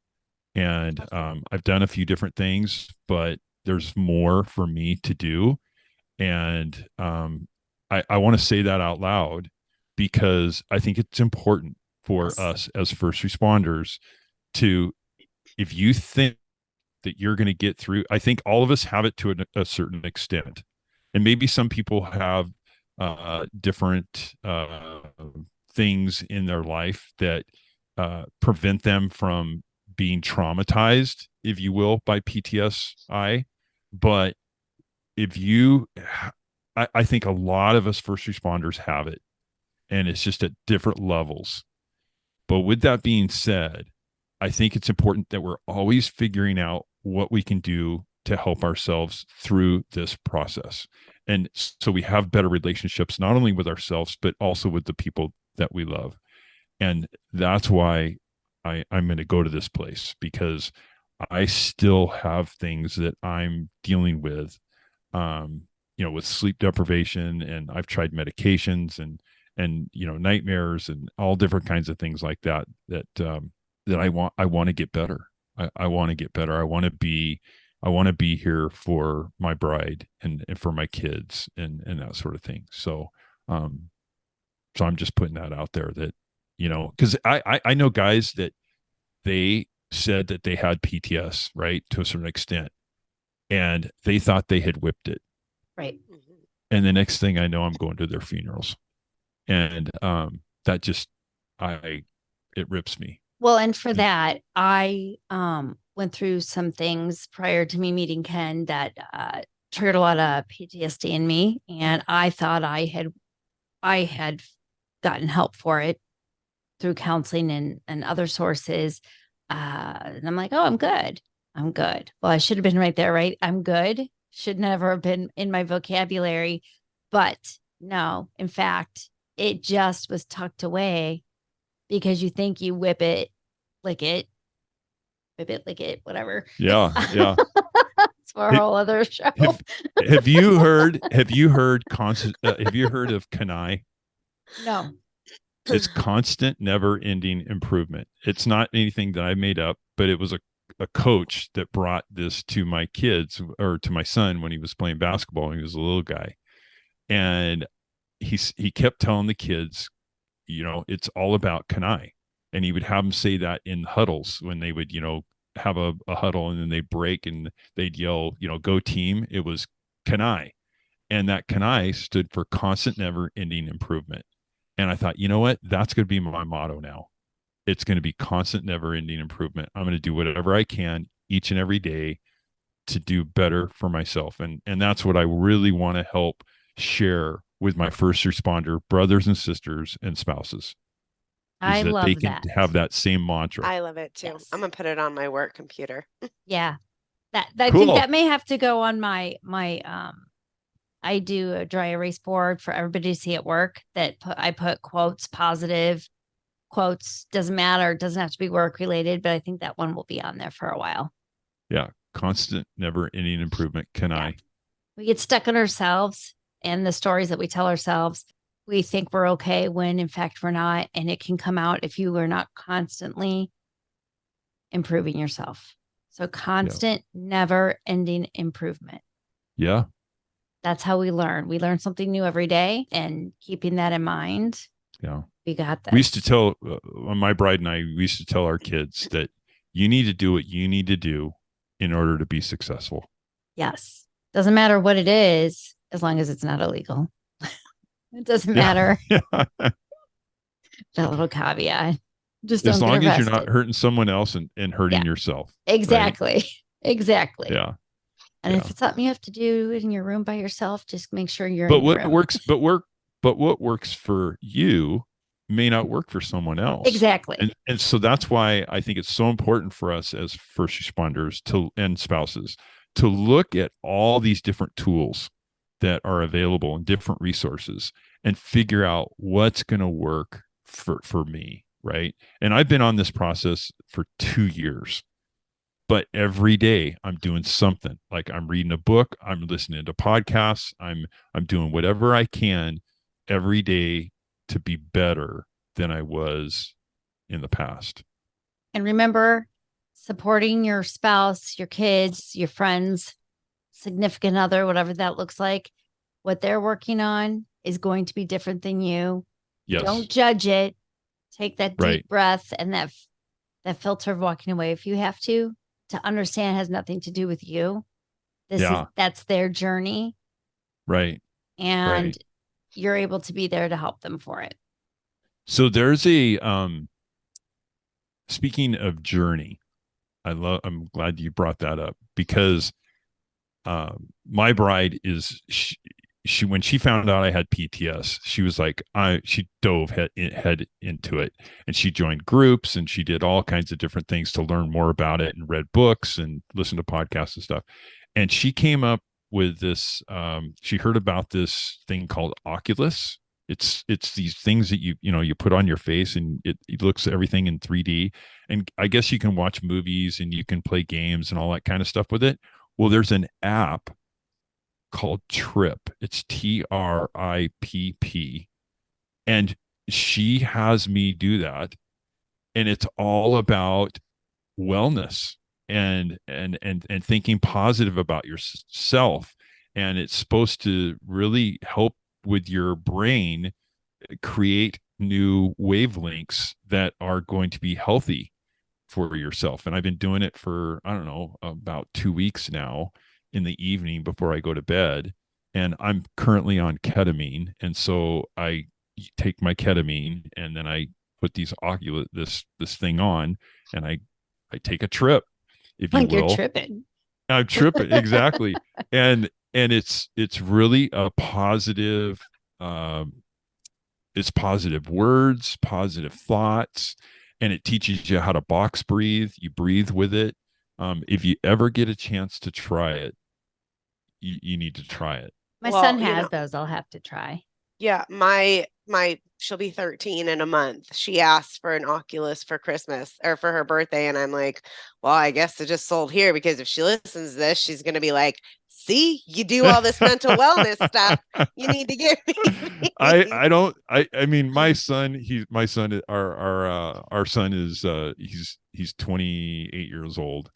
And I've done a few different things, but there's more for me to do. And I want to say that out loud because I think it's important for us as first responders to, if you think that you're going to get through, I think all of us have it to a certain extent. And maybe some people have different things in their life that prevent them from being traumatized, if you will, by PTSI. But I think a lot of us first responders have it, and it's just at different levels. But with that being said, I think it's important that we're always figuring out what we can do to help ourselves through this process. And so we have better relationships, not only with ourselves, but also with the people that we love. And that's why I'm going to go to this place, because I still have things that I'm dealing with, with sleep deprivation, and I've tried medications and nightmares and all different kinds of things like that I want to get better. I want to get better. I want to be here for my bride and for my kids and that sort of thing. So I'm just putting that out there, that because I know guys that they said that they had PTS, right, to a certain extent, and they thought they had whipped it. Right. And the next thing I know, I'm going to their funerals. And that just, it rips me. Well, and for that, I went through some things prior to me meeting Ken that triggered a lot of PTSD in me, and I thought I had gotten help for it through counseling and other sources. And I'm like, oh, I'm good. I'm good. Well, I should have been right there, right? I'm good. Should never have been in my vocabulary. But no, in fact, it just was tucked away because you think you lick it, whip it, lick it, whatever. Yeah. Yeah. It's for a whole other show. Have you heard constant, have you heard of C.A.N.I? No. It's constant, never ending improvement. It's not anything that I made up, but it was a coach that brought this to my kids, or to my son, when he was playing basketball and he was a little guy. And he kept telling the kids, it's all about C.A.N.I. And he would have them say that in huddles when they would, have a huddle, and then they'd break and they'd yell, go team. It was C.A.N.I. And that C.A.N.I stood for constant, never ending improvement. And I thought, you know what? That's going to be my motto now. It's going to be constant, never ending improvement. I'm going to do whatever I can each and every day to do better for myself. And that's what I really want to help share with my first responder brothers and sisters and spouses, is I that they love can that. have that same mantra. I love it too. Yes. I'm gonna put it on my work computer. Yeah. That I Cool. think that may have to go on my I do a dry erase board for everybody to see at work, that I put quotes, positive quotes, doesn't matter, it doesn't have to be work related, but I think that one will be on there for a while. Yeah. Constant, never ending improvement. C.A.N.I. Yeah. We get stuck in ourselves and the stories that we tell ourselves. We think we're okay when in fact we're not. And it can come out if you are not constantly improving yourself. So constant, never ending improvement. Yeah. That's how we learn. We learn something new every day, and keeping that in mind, Yeah. we got this. We used to tell my bride and I, we used to tell our kids that you need to do what you need to do in order to be successful. Yes. Doesn't matter what it is, as long as it's not illegal. It doesn't matter. Yeah. That little caveat. Just As don't long get as you're arrested. not hurting someone else and hurting yourself. Exactly. Right? Exactly. Yeah. And Yeah. if it's something you have to do in your room by yourself, just make sure you're But in your what room. works, but what works for you may not work for someone else. Exactly. And so that's why I think it's so important for us as first responders and spouses to look at all these different tools that are available and different resources, and figure out what's going to work for me. Right. And I've been on this process for 2 years, but every day I'm doing something. Like I'm reading a book, I'm listening to podcasts, I'm doing whatever I can every day to be better than I was in the past. And remember, supporting your spouse, your kids, your friends, significant other, whatever that looks like, what they're working on is going to be different than you. Yes. Don't judge it. Take that deep Right. breath and that filter of walking away if you have to understand it has nothing to do with you. That's their journey. Right. And Right. you're able to be there to help them for it. So there's speaking of journey, I'm glad you brought that up, because my bride is she when she found out I had PTS, she was like, she dove head into it, and she joined groups and she did all kinds of different things to learn more about it, and read books and listened to podcasts and stuff. And she came up with this. She heard about this thing called Oculus. It's these things that you put on your face, and it looks everything in 3D. And I guess you can watch movies and you can play games and all that kind of stuff with it. Well, there's an app called Trip. It's TRIPP. And she has me do that. And it's all about wellness and thinking positive about yourself. And it's supposed to really help with your brain create new wavelengths that are going to be healthy for yourself. And I've been doing it for, I don't know, about 2 weeks now, in the evening before I go to bed. And I'm currently on ketamine. And so I take my ketamine, and then I put these Oculus, this thing on, and I take a trip. if you Like you're will. tripping. I'm tripping. Exactly. And it's really a positive, it's positive words, positive thoughts, and it teaches you how to box breathe. You breathe with it. If you ever get a chance to try it, you need to try it. My Well, son you has know, those. I'll have to try. yeah, my she'll be 13 in a month. She asked for an Oculus for Christmas or for her birthday, and I'm like, well, I guess it just sold here because if she listens to this, she's gonna be like, see, you do all this mental wellness stuff. You need to give me these. I don't I mean my son our son is he's 28 years old.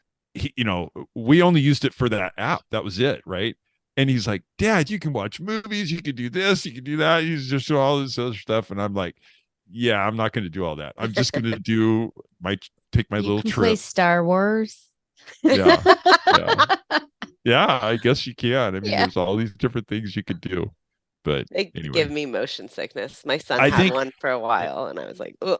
We only used it for that app. That was it, right? And he's like, Dad, you can watch movies, you can do this, you can do that. He's just doing all this other stuff. And I'm like, yeah, I'm not going to do all that. I'm just going to take my You little can play trip. Star Wars. Yeah. Yeah. Yeah, I guess you can. I mean, Yeah. there's all these different things you could do. But They anyway, give me motion sickness. My son I had think one for a while, and I was like, oh,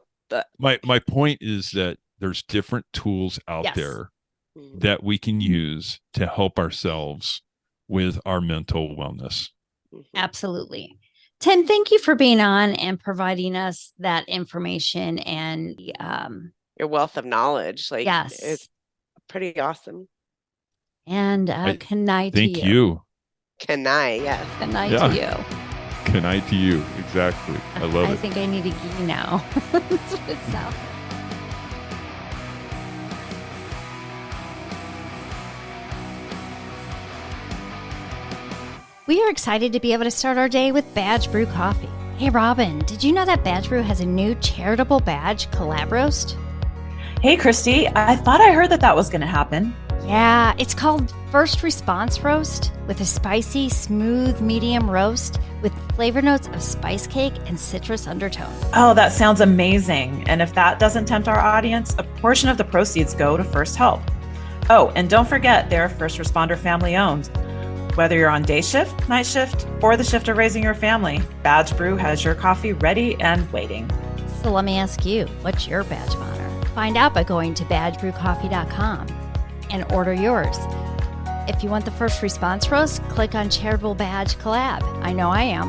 my point is that there's different tools out Yes. there Mhm. that we can use to help ourselves with our mental wellness. Mhm. Absolutely. Tim, thank you for being on and providing us that information and Your wealth of knowledge, like, yes. it's pretty awesome. And C.A.N.I to Thank you. you. C.A.N.I, yes. C.A.N.I Yeah. to you. C.A.N.I to you. Exactly. I love I it. think I need a gi now. That's what it sounds. We are excited to be able to start our day with Badge Brew Coffee. Hey Robin, did you know that Badge Brew has a new charitable badge collab roast? Hey, Christy, I thought I heard that was going to happen. Yeah, it's called First Response Roast with a spicy, smooth, medium roast with flavor notes of spice cake and citrus undertone. Oh, that sounds amazing. And if that doesn't tempt our audience, a portion of the proceeds go to First Help. Oh, and don't forget, they're first responder family owned. Whether you're on day shift, night shift, or the shift of raising your family, Badge Brew has your coffee ready and waiting. So let me ask you, what's your badge of honor? Find out by going to badgebrewcoffee.com and order yours. If you want the first response roast, click on Charitable Badge Collab. I know I am.